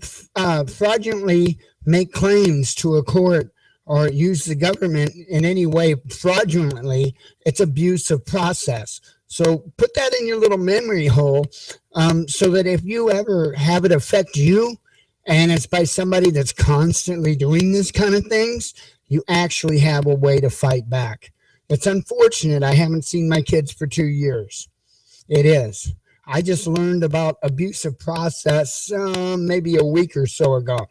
fraudulently make claims to a court or use the government in any way fraudulently, it's abuse of process. So put that in your little memory hole, so that if you ever have it affect you, and it's by somebody that's constantly doing this kind of things, you actually have a way to fight back. It's unfortunate I haven't seen my kids for 2 years. It is. I just learned about abusive process maybe a week or so ago.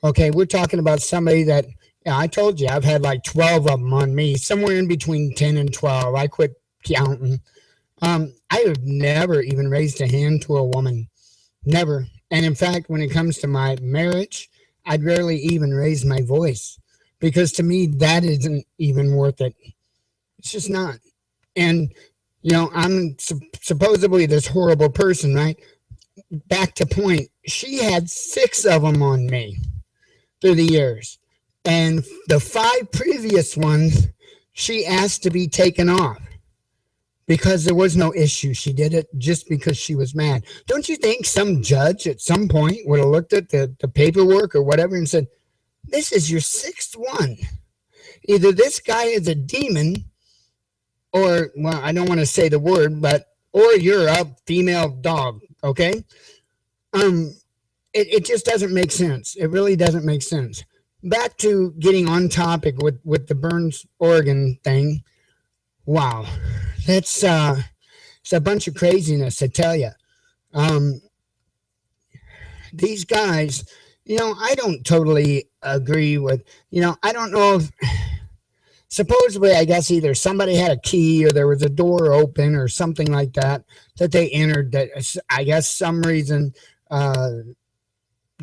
Okay, we're talking about somebody that, I told you, I've had like 12 of them on me, somewhere in between 10 and 12. I quit counting. I have never even raised a hand to a woman. Never. And in fact, when it comes to my marriage, I'd rarely even raise my voice, because to me, that isn't even worth it. It's just not. And, I'm supposedly this horrible person, right? Back to point. She had 6 of them on me through the years. And the 5 previous ones, she asked to be taken off because there was no issue. She did it just because she was mad. Don't you think some judge at some point would have looked at the paperwork or whatever and said, this is your 6th one. Either this guy is a demon, or, well, I don't want to say the word, or you're a female dog, okay? It just doesn't make sense. It really doesn't make sense. Back to getting on topic with the Burns, Oregon thing. Wow. That's it's a bunch of craziness, I tell you. These guys, I don't totally agree with, I don't know if supposedly, I guess either somebody had a key or there was a door open or something like that they entered, that I guess some reason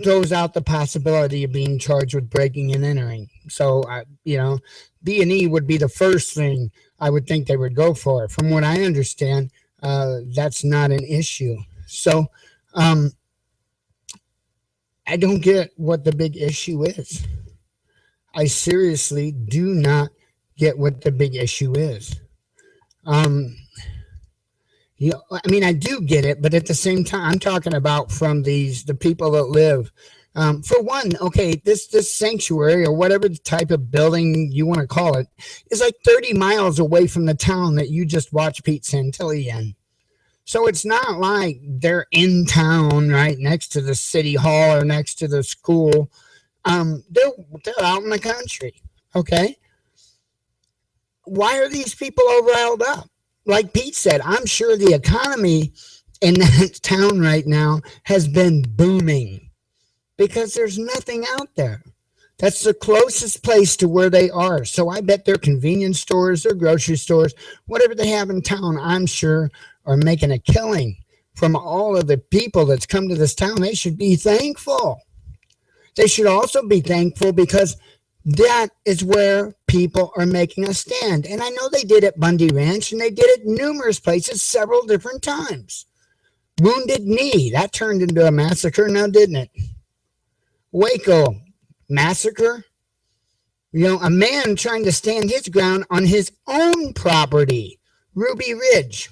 throws out the possibility of being charged with breaking and entering. So, B&E would be the first thing I would think they would go for. From what I understand, that's not an issue. So, I don't get what the big issue is. I seriously do not get what the big issue is. I do get it, but at the same time, I'm talking about from the people that live. For one, okay, this sanctuary or whatever type of building you want to call it is like 30 miles away from the town that you just watched Pete Santilli in. So it's not like they're in town right next to the city hall or next to the school. They're out in the country. Okay. Why are these people all riled up? Like Pete said, I'm sure the economy in that town right now has been booming because there's nothing out there. That's the closest place to where they are. So I bet their convenience stores, their grocery stores, whatever they have in town, I'm sure are making a killing from all of the people that's come to this town. They should be thankful. They should also be thankful because that is where people are making a stand. And I know they did it at Bundy Ranch, and they did it numerous places several different times. Wounded Knee, that turned into a massacre now, didn't it? Waco, massacre. A man trying to stand his ground on his own property, Ruby Ridge.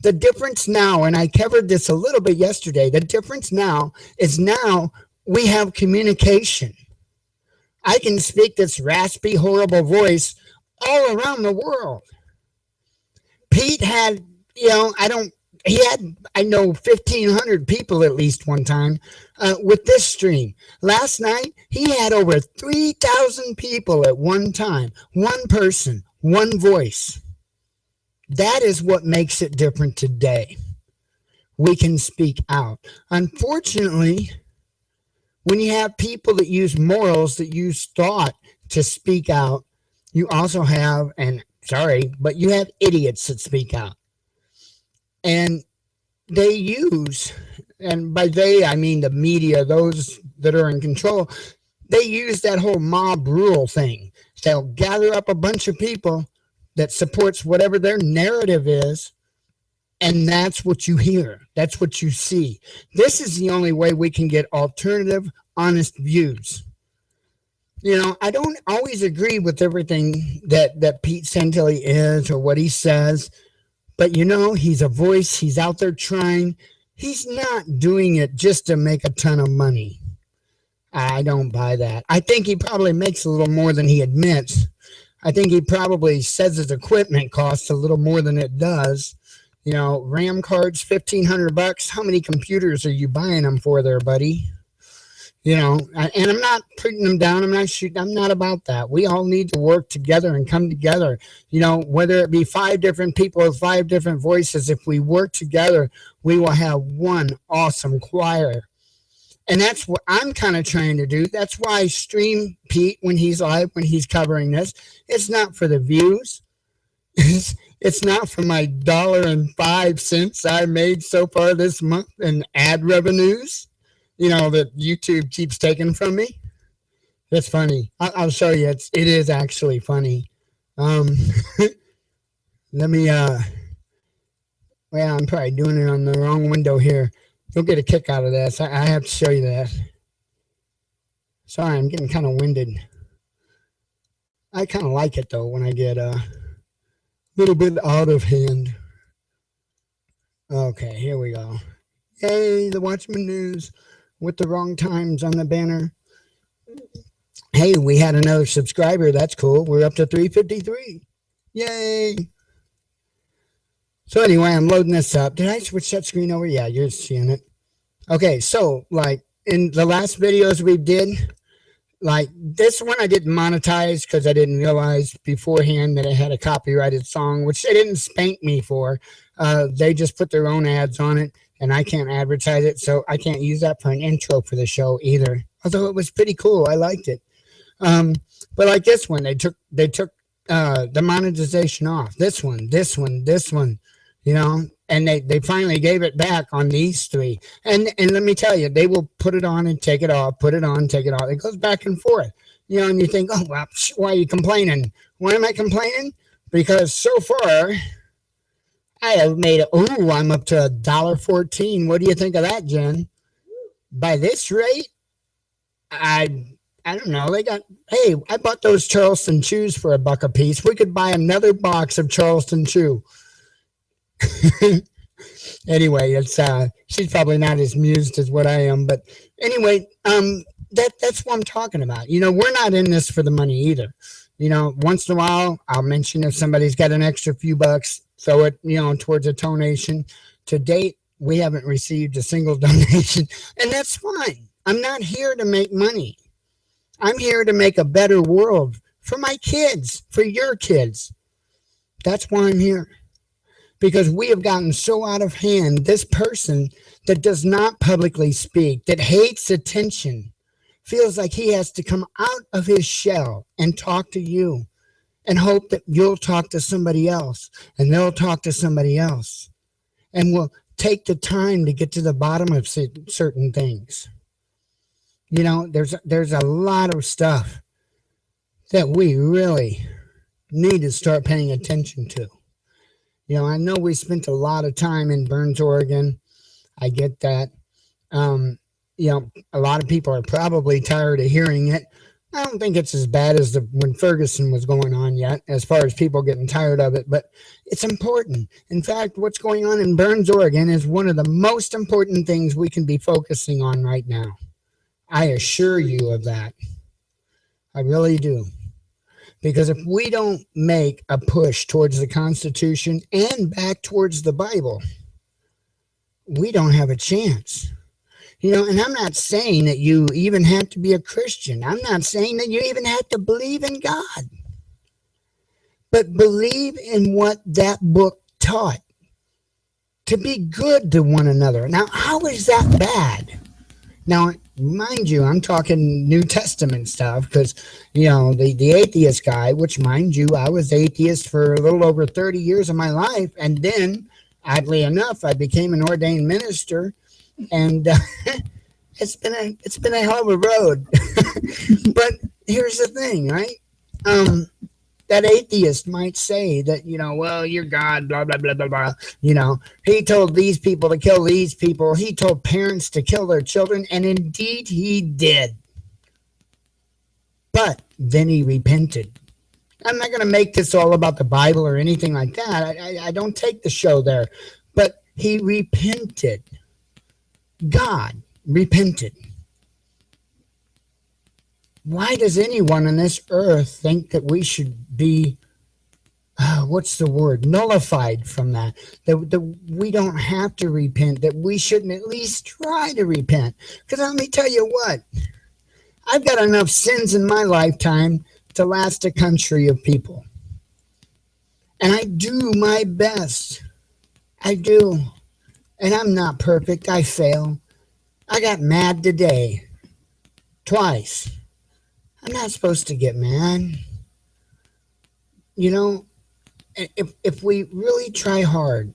The difference now, and I covered this a little bit yesterday, the difference now is now we have communication. I can speak this raspy, horrible voice all around the world. Pete had, I know 1,500 people at least one time with this stream. Last night, he had over 3,000 people at one time. One person, one voice. That is what makes it different today. We can speak out. Unfortunately, when you have people that use morals, that use thought to speak out, you also have, you have idiots that speak out. And they use, and by they, I mean the media, those that are in control, they use that whole mob rule thing. They'll gather up a bunch of people that supports whatever their narrative is, and that's what you hear. That's what you see. This is the only way we can get alternative, honest views. I don't always agree with everything that Pete Santilli is or what he says, but he's a voice. He's out there trying. He's not doing it just to make a ton of money. I don't buy that. I think he probably makes a little more than he admits. I think he probably says his equipment costs a little more than it does. RAM cards, $1,500. How many computers are you buying them for there, buddy? And I'm not putting them down. I'm not about that. We all need to work together and come together. Whether it be 5 different people or 5 different voices, if we work together, we will have one awesome choir. And that's what I'm kind of trying to do. That's why I stream Pete when he's live, when he's covering this. It's not for the views. It's not for my $1.05 I made so far this month in ad revenues, that YouTube keeps taking from me. It's funny. I'll show you. It is actually funny. Let me, I'm probably doing it on the wrong window here. You'll get a kick out of this. I have to show you that. Sorry, I'm getting kind of winded. I kind of like it, though, when I get a little bit out of hand. Okay, here we go. Yay, the Watchman News with the wrong times on the banner. Hey, we had another subscriber. That's cool. We're up to 353. Yay. So anyway, I'm loading this up. Did I switch that screen over? Yeah, you're seeing it. Okay, so like in the last videos we did, like this one I didn't monetize because I didn't realize beforehand that it had a copyrighted song, which they didn't spank me for. They just put their own ads on it, and I can't advertise it, so I can't use that for an intro for the show either. Although it was pretty cool. I liked it. But like this one, they took the monetization off. This one, you know, and they finally gave it back on these three. And let me tell you, they will put it on and take it off, put it on, take it off. It goes back and forth. You know, and you think, oh well, why are you complaining? Why am I complaining? Because so far I have made I'm up to $1.14. What do you think of that, Jen? By this rate, I don't know. Hey, I bought those Charleston chews for $1 a piece. We could buy another box of Charleston chew. Anyway, it's she's probably not as amused as what I am, but anyway, that's what I'm talking about. You know, we're not in this for the money either. You know, once in a while, I'll mention if somebody's got an extra few bucks, throw it, you know, towards a donation. To date, we haven't received a single donation, and that's fine. I'm not here to make money. I'm here to make a better world for my kids, for your kids. That's why I'm here. Because we have gotten so out of hand. This person that does not publicly speak, that hates attention, feels like he has to come out of his shell and talk to you and hope that you'll talk to somebody else and they'll talk to somebody else. And we'll take the time to get to the bottom of certain things. You know, there's a lot of stuff that we really need to start paying attention to. You know, I know we spent a lot of time in Burns, Oregon. I get that. You know, a lot of people are probably tired of hearing it. I don't think it's as bad as when Ferguson was going on yet, as far as people getting tired of it, but it's important. In fact, what's going on in Burns, Oregon is one of the most important things we can be focusing on right now. I assure you of that. I really do. Because if we don't make a push towards the Constitution and back towards the Bible, we don't have a chance. You know, and I'm not saying that you even have to be a Christian. I'm not saying that you even have to believe in God. But believe in what that book taught. To be good to one another. Now, how is that bad? Now, mind you, I'm talking New Testament stuff because, you know, the atheist guy, which, mind you, I was atheist for a little over 30 years of my life. And then, oddly enough, I became an ordained minister. And it's been a hell of a road. But here's the thing, right? That atheist might say that, you know, well, you're God, blah, blah, blah, blah, blah. You know, he told these people to kill these people. He told parents to kill their children. And indeed he did. But then he repented. I'm not going to make this all about the Bible or anything like that. I don't take the show there. But he repented. God repented. Why does anyone on this earth think that we should be, what's the word, nullified from that? That we don't have to repent, that we shouldn't at least try to repent? Because let me tell you what, I've got enough sins in my lifetime to last a country of people. And I do my best. I do. And I'm not perfect. I fail. I got mad today. Twice. I'm not supposed to get mad. You know, if we really try hard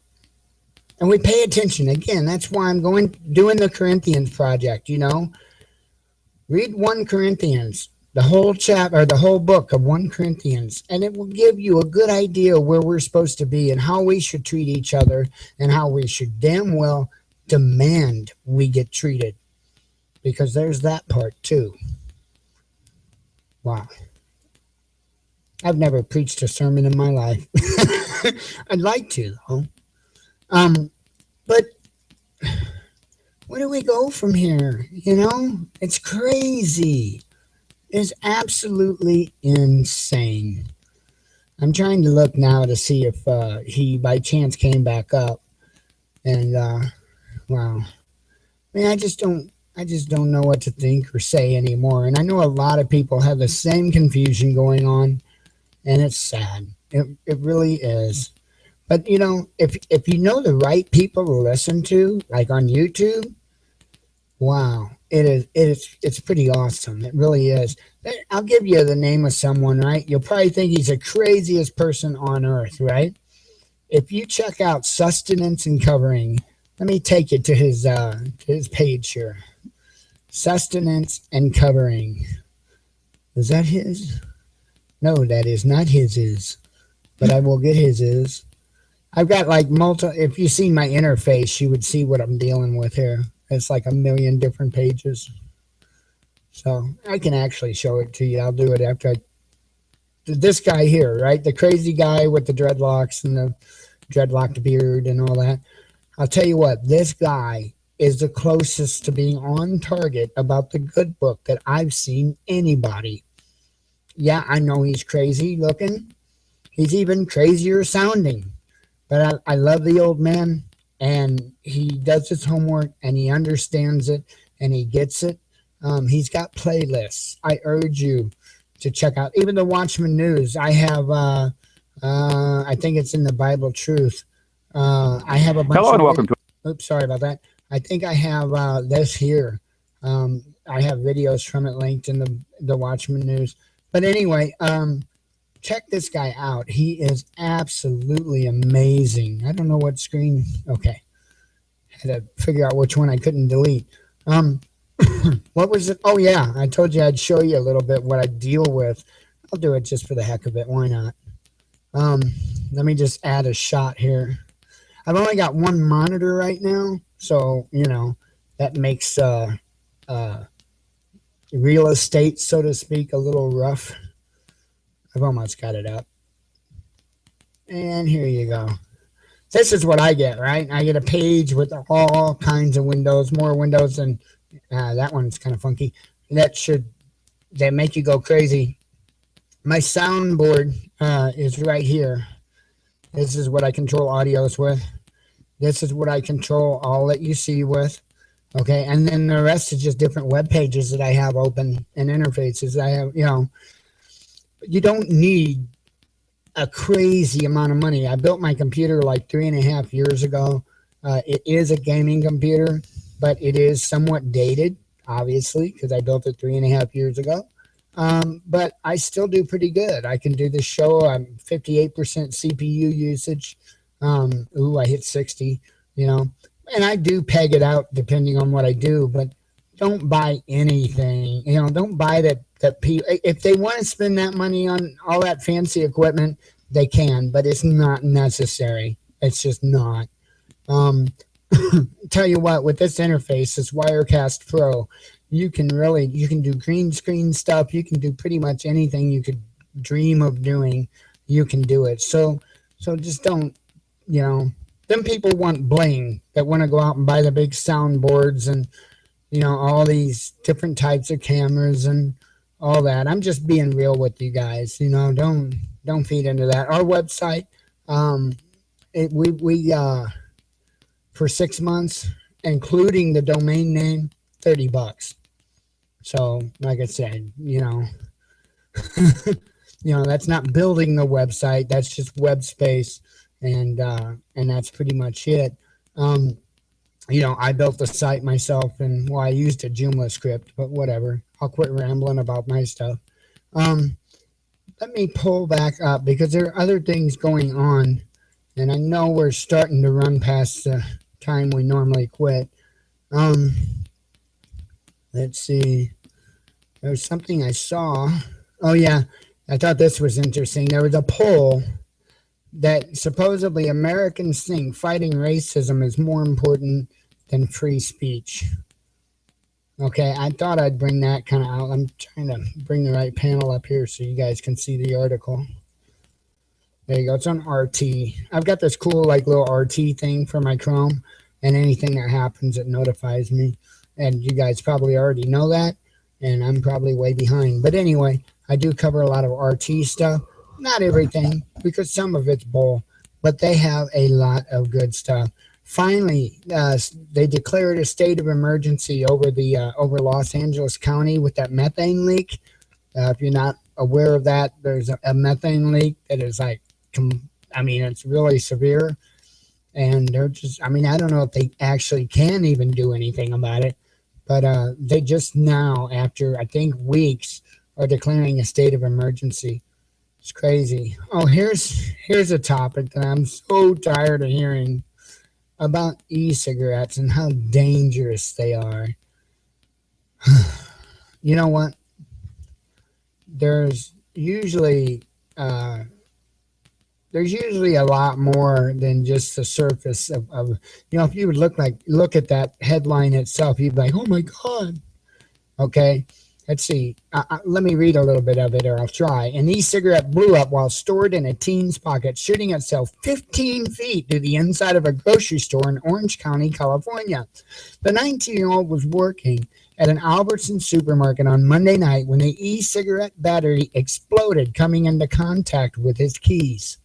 and we pay attention, again, that's why I'm doing the Corinthians project, you know. Read 1 Corinthians, the whole chapter, or the whole book of 1 Corinthians, and it will give you a good idea where we're supposed to be and how we should treat each other and how we should damn well demand we get treated. Because there's that part too. Wow. I've never preached a sermon in my life. I'd like to, though. But where do we go from here? You know, it's crazy. It's absolutely insane. I'm trying to look now to see if he by chance came back up. And wow. I mean, I just don't know what to think or say anymore. And I know a lot of people have the same confusion going on, and it's sad. It really is. But, you know, if you know the right people to listen to, like on YouTube, wow, it's pretty awesome. It really is. I'll give you the name of someone, right? You'll probably think he's the craziest person on earth, right? If you check out Sustenance and Covering, let me take you to his page here. Sustenance and Covering. Is that his? No, that is not his. But I will get his. I've got like if you see my interface, you would see what I'm dealing with here. It's like a million different pages. So I can actually show it to you. I'll do it after this guy here, right? The crazy guy with the dreadlocks and the dreadlocked beard and all that. I'll tell you what, this guy is the closest to being on target about the good book that I've seen anybody. Yeah, I know he's crazy looking. He's even crazier sounding. But I love the old man, and he does his homework, and he understands it, and he gets it. He's got playlists. I urge you to check out. Even the Watchman News. I have, I think it's in the Bible Truth. I have a bunch Hello and welcome to. Oops, sorry about that. I think I have this here. I have videos from it linked in the Watchman News. But anyway, check this guy out. He is absolutely amazing. I don't know what screen. Okay. Had to figure out which one I couldn't delete. What was it? Oh, yeah. I told you I'd show you a little bit what I deal with. I'll do it just for the heck of it. Why not? Let me just add a shot here. I've only got one monitor right now. So, that makes real estate, so to speak, a little rough. I've almost got it up. And here you go. This is what I get, right? I get a page with all kinds of windows, more windows than that one's kind of funky. That make you go crazy. My soundboard is right here. This is what I control audios with. This is what I control all that you see with. Okay, and then the rest is just different web pages that I have open and interfaces I have, You don't need a crazy amount of money. I built my computer like 3.5 years ago. It is a gaming computer, but it is somewhat dated, obviously, because I built it 3.5 years ago. But I still do pretty good. I can do the show. I'm 58% CPU usage. I hit 60, and I do peg it out depending on what I do, but don't buy anything, don't buy that if they want to spend that money on all that fancy equipment, they can, but it's not necessary. It's just not. Tell you what, with this interface, this Wirecast Pro, you can do green screen stuff. You can do pretty much anything you could dream of doing. You can do it. So just don't, them people want bling that want to go out and buy the big soundboards and, all these different types of cameras and all that. I'm just being real with you guys, don't feed into that. Our website, we for 6 months, including the domain name, $30. So like I said, that's not building the website. That's just web space. And that's pretty much it. I built the site myself, and I used a Joomla script, but whatever. I'll quit rambling about my stuff. Let me pull back up because there are other things going on, and I know we're starting to run past the time we normally quit. Let's see. There's something I saw. Oh yeah, I thought this was interesting. There was a poll that supposedly Americans think fighting racism is more important than free speech. Okay, I thought I'd bring that kind of out. I'm trying to bring the right panel up here so you guys can see the article. There you go. It's on RT. I've got this cool little RT thing for my Chrome, and anything that happens, it notifies me. And you guys probably already know that, and I'm probably way behind. But anyway, I do cover a lot of RT stuff. Not everything, because some of it's bull, but they have a lot of good stuff. Finally, they declared a state of emergency over over Los Angeles County with that methane leak. If you're not aware of that, there's a methane leak that is it's really severe. And they're just, I don't know if they actually can even do anything about it. But they just now, after I think weeks, are declaring a state of emergency. It's crazy. Oh, here's a topic that I'm so tired of hearing about e-cigarettes and how dangerous they are. You know what? There's usually uh, there's usually a lot more than just the surface of if you would look at that headline itself, you'd be like, oh my God. Okay, let's see. Let me read a little bit of it, or I'll try. An e-cigarette blew up while stored in a teen's pocket, shooting itself 15 feet through the inside of a grocery store in Orange County, California. The 19-year-old was working at an Albertson supermarket on Monday night when the e-cigarette battery exploded, coming into contact with his keys.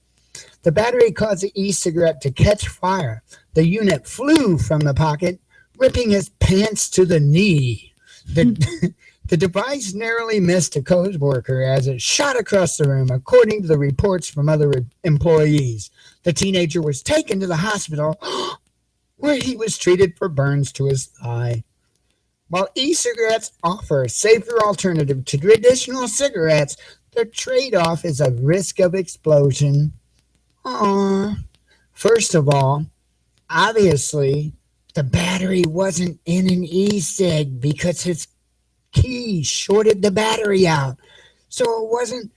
The battery caused the e-cigarette to catch fire. The unit flew from the pocket, ripping his pants to the knee. The device narrowly missed a co-worker as it shot across the room, according to the reports from other employees. The teenager was taken to the hospital, where he was treated for burns to his thigh. While e-cigarettes offer a safer alternative to traditional cigarettes, the trade-off is a risk of explosion. First of all, obviously, the battery wasn't in an e-cig because his key shorted the battery out. So it wasn't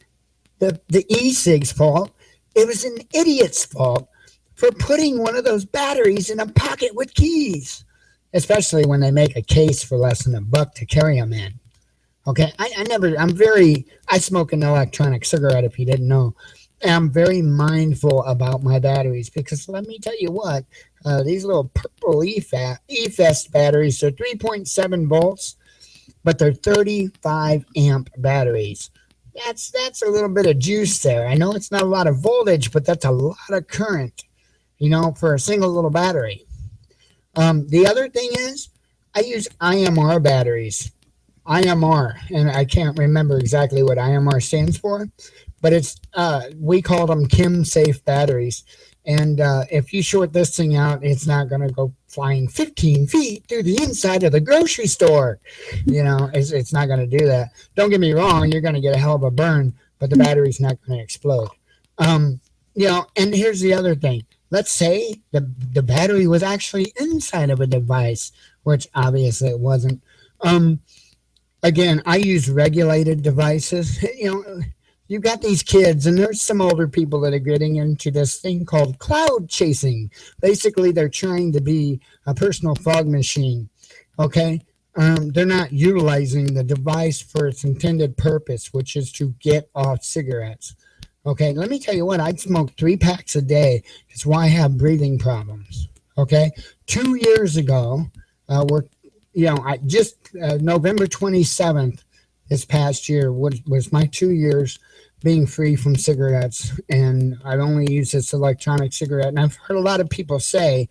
the e-cig's fault. It was an idiot's fault for putting one of those batteries in a pocket with keys, especially when they make a case for less than $1 to carry them in. Okay, I smoke an electronic cigarette, if you didn't know. And I'm very mindful about my batteries because let me tell you what, these little purple E-Fest batteries are 3.7 volts, but they're 35 amp batteries. That's a little bit of juice there. I know it's not a lot of voltage, but that's a lot of current, for a single little battery. The other thing is I use IMR batteries. IMR, and I can't remember exactly what IMR stands for, but it's we call them Kim safe batteries. And if you short this thing out, it's not going to go flying 15 feet through the inside of the grocery store. It's not going to do that. Don't get me wrong, you're going to get a hell of a burn, but the battery's not going to explode. And here's the other thing. Let's say the battery was actually inside of a device, which obviously it wasn't. Again, I use regulated devices. You've got these kids, and there's some older people that are getting into this thing called cloud chasing. Basically, they're trying to be a personal fog machine, okay? They're not utilizing the device for its intended purpose, which is to get off cigarettes. Okay, let me tell you what, I'd smoke 3 packs a day. It's why I have breathing problems, okay? 2 years ago, November 27th this past year was my 2 years being free from cigarettes, and I've only used this electronic cigarette. And I've heard a lot of people say,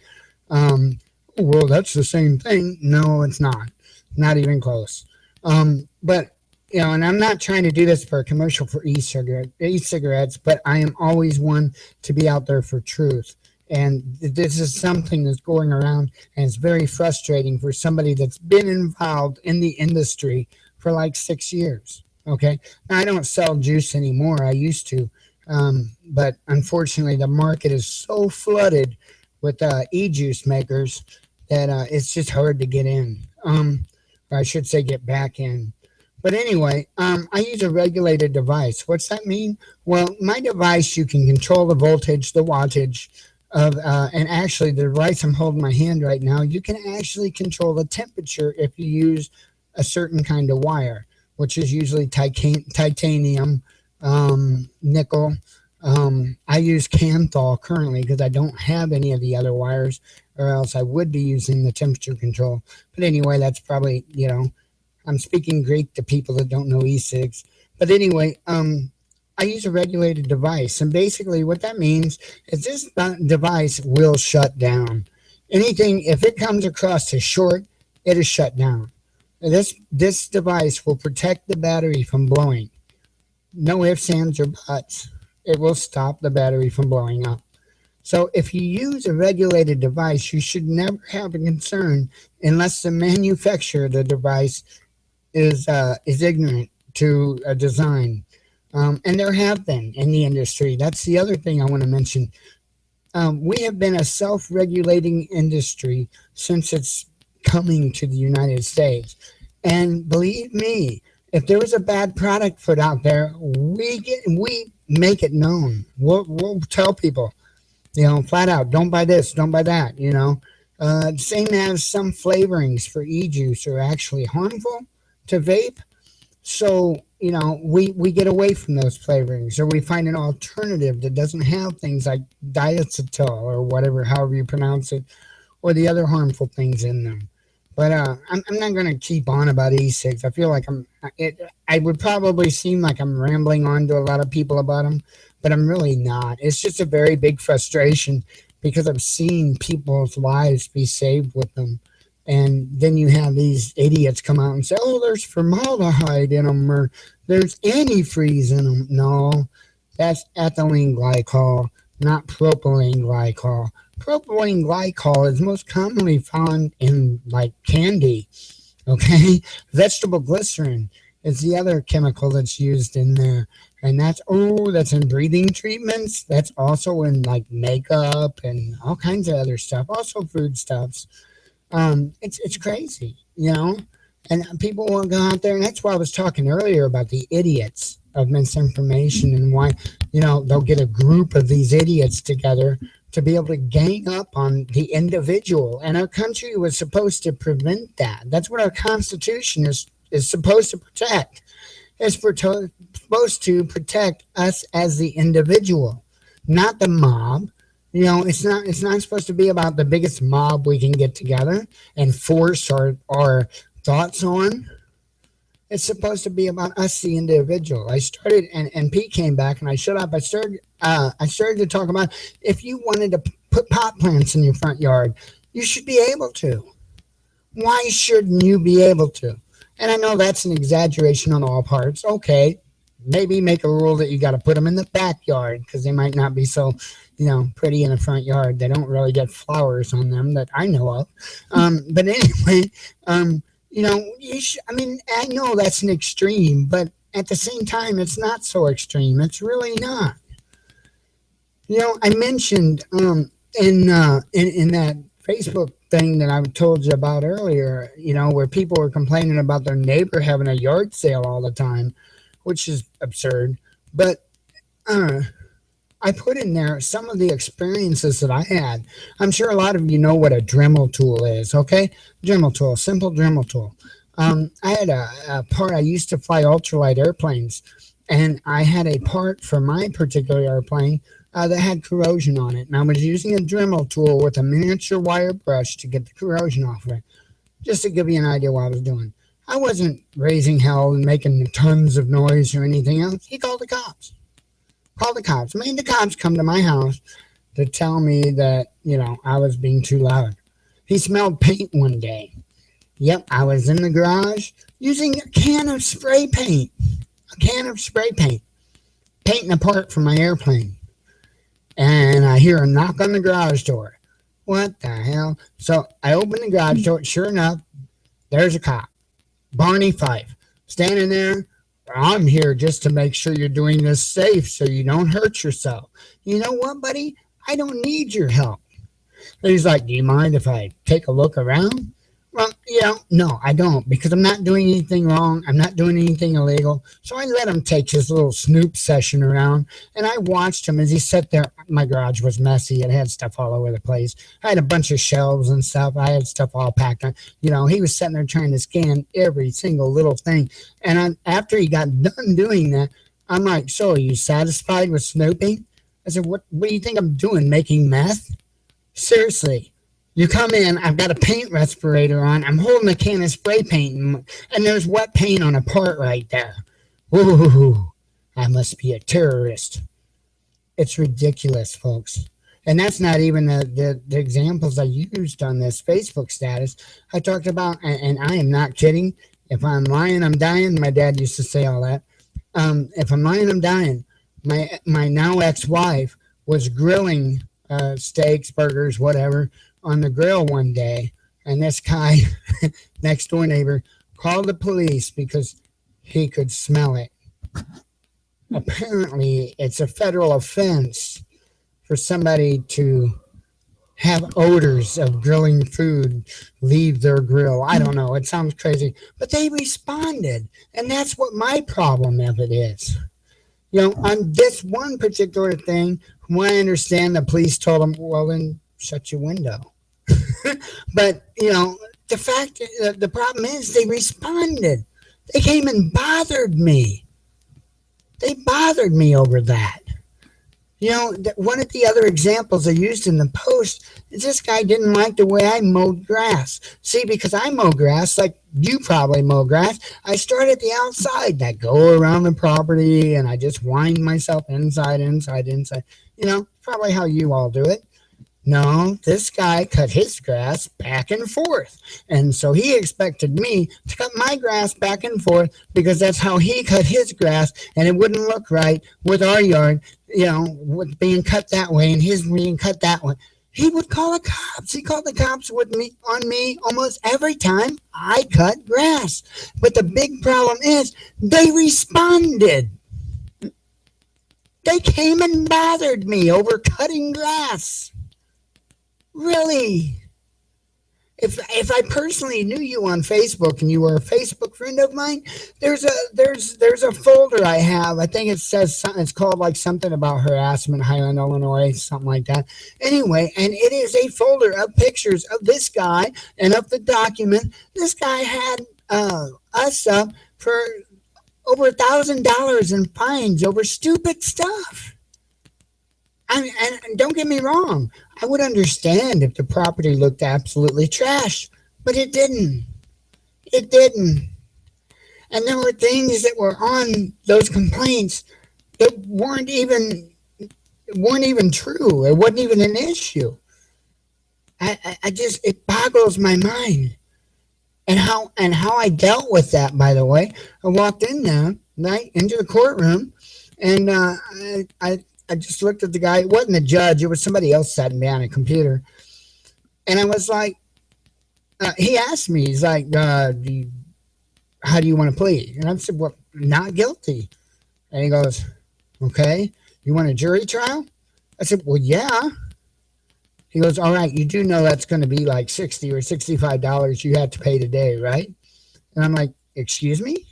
well, that's the same thing. No, it's not. Not even close. But, and I'm not trying to do this for a commercial for e-cigarettes, but I am always one to be out there for truth. And this is something that's going around, and it's very frustrating for somebody that's been involved in the industry for like 6 years. Okay. Now, I don't sell juice anymore. I used to. But unfortunately, the market is so flooded with e-juice makers that it's just hard to get in. Or I should say get back in. But anyway, I use a regulated device. What's that mean? Well, my device, you can control the voltage, the wattage of, and actually the device I'm holding my hand right now, you can actually control the temperature if you use a certain kind of wire, which is usually titanium, nickel. I use Canthal currently because I don't have any of the other wires, or else I would be using the temperature control. But anyway, that's probably, I'm speaking Greek to people that don't know e-cigs. But anyway, I use a regulated device. And basically what that means is this device will shut down. Anything, if it comes across as short, it is shut down. This device will protect the battery from blowing. No ifs, ands, or buts. It will stop the battery from blowing up. So if you use a regulated device, you should never have a concern unless the manufacturer of the device is ignorant to a design. And there have been in the industry. That's the other thing I want to mention. We have been a self-regulating industry since its coming to the United States. And believe me, if there was a bad product put out there, we make it known. We'll tell people, flat out, don't buy this, don't buy that. Same as some flavorings for e-juice are actually harmful to vape. So, we get away from those flavorings, or we find an alternative that doesn't have things like diacetyl or whatever, however you pronounce it, or the other harmful things in them. But I'm not going to keep on about e-cigs. I feel like I would probably seem like I'm rambling on to a lot of people about them, but I'm really not. It's just a very big frustration because I've seen people's lives be saved with them. And then you have these idiots come out and say, oh, there's formaldehyde in them, or there's antifreeze in them. No, that's ethylene glycol, not propylene glycol. Propylene glycol is most commonly found in like candy, okay? Vegetable glycerin is the other chemical that's used in there. And that's in breathing treatments. That's also in like makeup and all kinds of other stuff, also foodstuffs. It's crazy, and people won't go out there. And that's why I was talking earlier about the idiots of misinformation and why, they'll get a group of these idiots together to be able to gang up on the individual. And our country was supposed to prevent that. That's what our Constitution is supposed to protect. It's supposed to protect us as the individual, not the mob. It's not supposed to be about the biggest mob we can get together and force our thoughts on. It's supposed to be about us, the individual. I started, and Pete came back, and I shut up. I started to talk about if you wanted to put pot plants in your front yard, you should be able to. Why shouldn't you be able to? And I know that's an exaggeration on all parts. Okay, maybe make a rule that you got to put them in the backyard because they might not be so pretty in the front yard. They don't really get flowers on them that I know of. But anyway, I know that's an extreme, but at the same time, it's not so extreme. It's really not. I mentioned in that Facebook thing that I told you about earlier, where people were complaining about their neighbor having a yard sale all the time, which is absurd. But I put in there some of the experiences that I had. I'm sure a lot of you know what a Dremel tool is, okay? Dremel tool, simple Dremel tool. I had a part, I used to fly ultralight airplanes, and I had a part for my particular airplane that had corrosion on it. And I was using a Dremel tool with a miniature wire brush to get the corrosion off of it, just to give you an idea what I was doing. I wasn't raising hell and making tons of noise or anything else. He called the cops. Made the cops come to my house to tell me that, I was being too loud. He smelled paint one day. Yep, I was in the garage using a can of spray paint. Painting a part for my airplane. And I hear a knock on the garage door. What the hell? So I open the garage door. Sure enough, there's a cop. Barney Fife. Standing there. I'm here just to make sure you're doing this safe so you don't hurt yourself. You know what, buddy? I don't need your help. And he's like, do you mind if I take a look around? Well, no, I don't, because I'm not doing anything wrong. I'm not doing anything illegal. So I let him take his little snoop session around, and I watched him as he sat there. My garage was messy. It had stuff all over the place. I had a bunch of shelves and stuff. I had stuff all packed on. He was sitting there trying to scan every single little thing. And after he got done doing that, I'm like, so are you satisfied with snooping? I said, what do you think I'm doing, making meth? Seriously. You come in, I've got a paint respirator on, I'm holding a can of spray paint, and there's wet paint on a part right there. Whoa, I must be a terrorist. It's ridiculous, folks. And that's not even the examples I used on this Facebook status. I talked about, and I am not kidding, if I'm lying, I'm dying. My dad used to say all that. If I'm lying, I'm dying. My now ex-wife was grilling steaks, burgers, whatever, on the grill one day. And this guy, next door neighbor, called the police because he could smell it. Apparently, it's a federal offense for somebody to have odors of grilling food leave their grill. I don't know. It sounds crazy. But they responded. And that's what my problem of it is. On this one particular thing, from what I understand, the police told them, well, then shut your window. But, the problem is they responded. They came and bothered me. They bothered me over that. One of the other examples I used in the post is this guy didn't like the way I mowed grass. See, because I mow grass like you probably mow grass, I start at the outside and I go around the property and I just wind myself inside. Probably how you all do it. No, this guy cut his grass back and forth. And so he expected me to cut my grass back and forth because that's how he cut his grass, and it wouldn't look right with our yard, with being cut that way and his being cut that way. He would call the cops. He called the cops on me almost every time I cut grass. But the big problem is they responded. They came and bothered me over cutting grass. Really? If I personally knew you on Facebook and you were a Facebook friend of mine, there's a folder I have. I think it says something. It's called like something about harassment, Highland, Illinois, something like that. Anyway, and it is a folder of pictures of this guy and of the document. This guy had us up for over $1,000 in fines over stupid stuff. And don't get me wrong, I would understand if the property looked absolutely trash, but it didn't. It didn't. And there were things that were on those complaints that weren't even true. It wasn't even an issue. It boggles my mind. And how I dealt with that, by the way. I walked in there, right, into the courtroom, and I just looked at the guy. It wasn't the judge. It was somebody else sitting behind a computer. And I was like, he asked me, he's like, how do you want to plead? And I said, well, not guilty. And he goes, okay, you want a jury trial? I said, well, yeah. He goes, all right, you do know that's going to be like $60 or $65 you have to pay today, right? And I'm like, excuse me?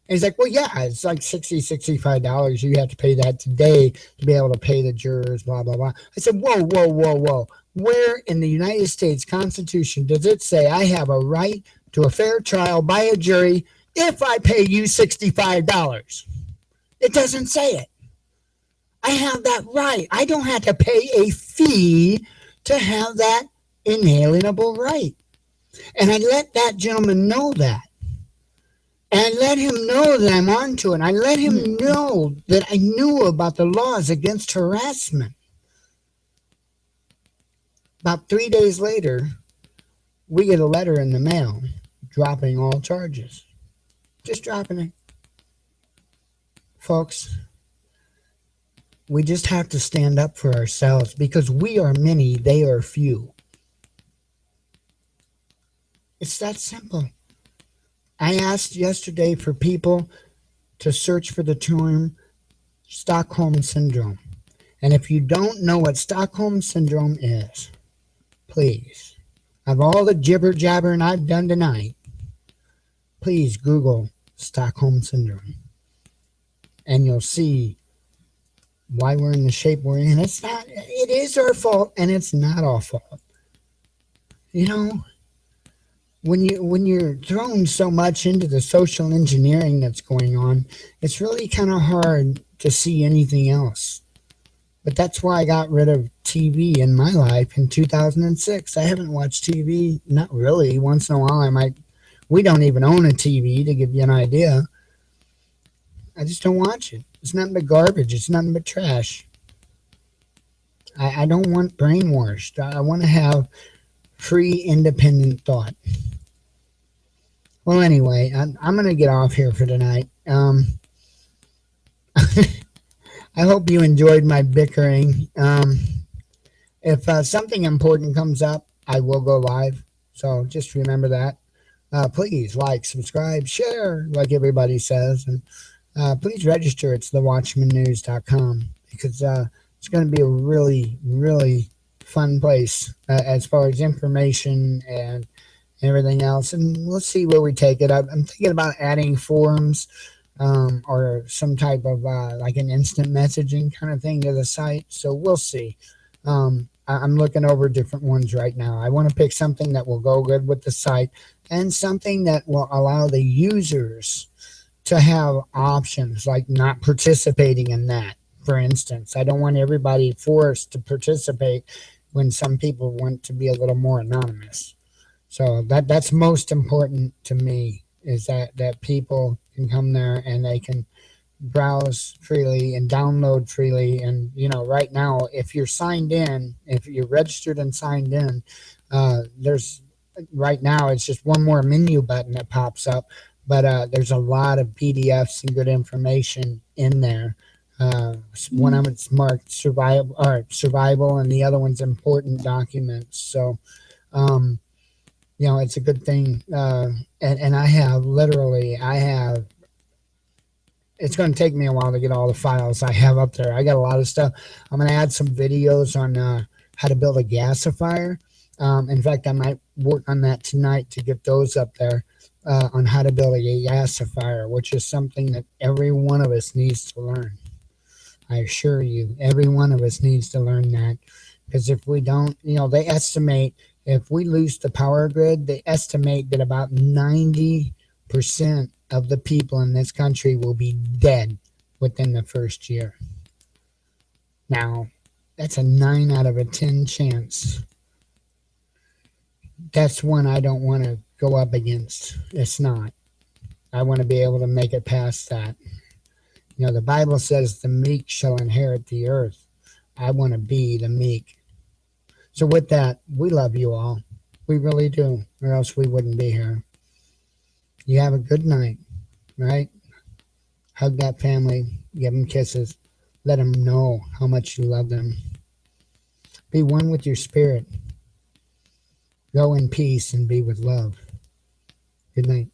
And he's like, well, yeah, it's like $60, $65. You have to pay that today to be able to pay the jurors, blah, blah, blah. I said, whoa. Where in the United States Constitution does it say I have a right to a fair trial by a jury if I pay you $65? It doesn't say it. I have that right. I don't have to pay a fee to have that inalienable right. And I let that gentleman know that. And I let him know that I'm onto it. I let him know that I knew about the laws against harassment. About 3 days later, we get a letter in the mail dropping all charges. Just dropping it. Folks, we just have to stand up for ourselves because we are many, they are few. It's that simple. I asked yesterday for people to search for the term Stockholm Syndrome. And if you don't know what Stockholm Syndrome is, please, of all the jibber-jabbering I've done tonight, please Google Stockholm Syndrome. And you'll see why we're in the shape we're in. It is our fault, and it's not our fault. When you're thrown so much into the social engineering that's going on, it's really kind of hard to see anything else. But that's why I got rid of TV in my life in 2006. I haven't watched TV, not really. Once in a while I might. We don't even own a TV, to give you an idea. I just don't watch it. It's nothing but garbage. It's nothing but trash. I don't want brainwashed. I want to have free, independent thought. Well, anyway, I'm going to get off here for tonight. I hope you enjoyed my bickering. If something important comes up, I will go live. So just remember that. Please like, subscribe, share, like everybody says. And please register. It's thewatchmannews.com because it's going to be a really, really fun place as far as information and everything else. And we'll see where we take it. I'm thinking about adding forums or some type of like an instant messaging kind of thing to the site. So we'll see. I'm looking over different ones right now. I want to pick something that will go good with the site and something that will allow the users to have options like not participating in that. For instance, I don't want everybody forced to participate when some people want to be a little more anonymous. So that's most important to me is that people can come there and they can browse freely and download freely. And right now, if you're signed in, if you're registered and signed in, there's right now it's just one more menu button that pops up, but there's a lot of PDFs and good information in there. One of it's marked survival, and the other one's important documents. So it's a good thing. And I have it's going to take me a while to get all the files I have up there. I got a lot of stuff. I'm going to add some videos on how to build a gasifier. In fact, I might work on that tonight to get those up there on how to build a gasifier, which is something that every one of us needs to learn. I assure you, every one of us needs to learn that. Because if we don't, they estimate if we lose the power grid, they estimate that about 90% of the people in this country will be dead within the first year. Now, that's a 9 out of 10 chance. That's one I don't want to go up against. It's not. I want to be able to make it past that. The Bible says the meek shall inherit the earth. I want to be the meek. So with that, we love you all. We really do, or else we wouldn't be here. You have a good night, right? Hug that family, give them kisses, let them know how much you love them. Be one with your spirit. Go in peace and be with love. Good night.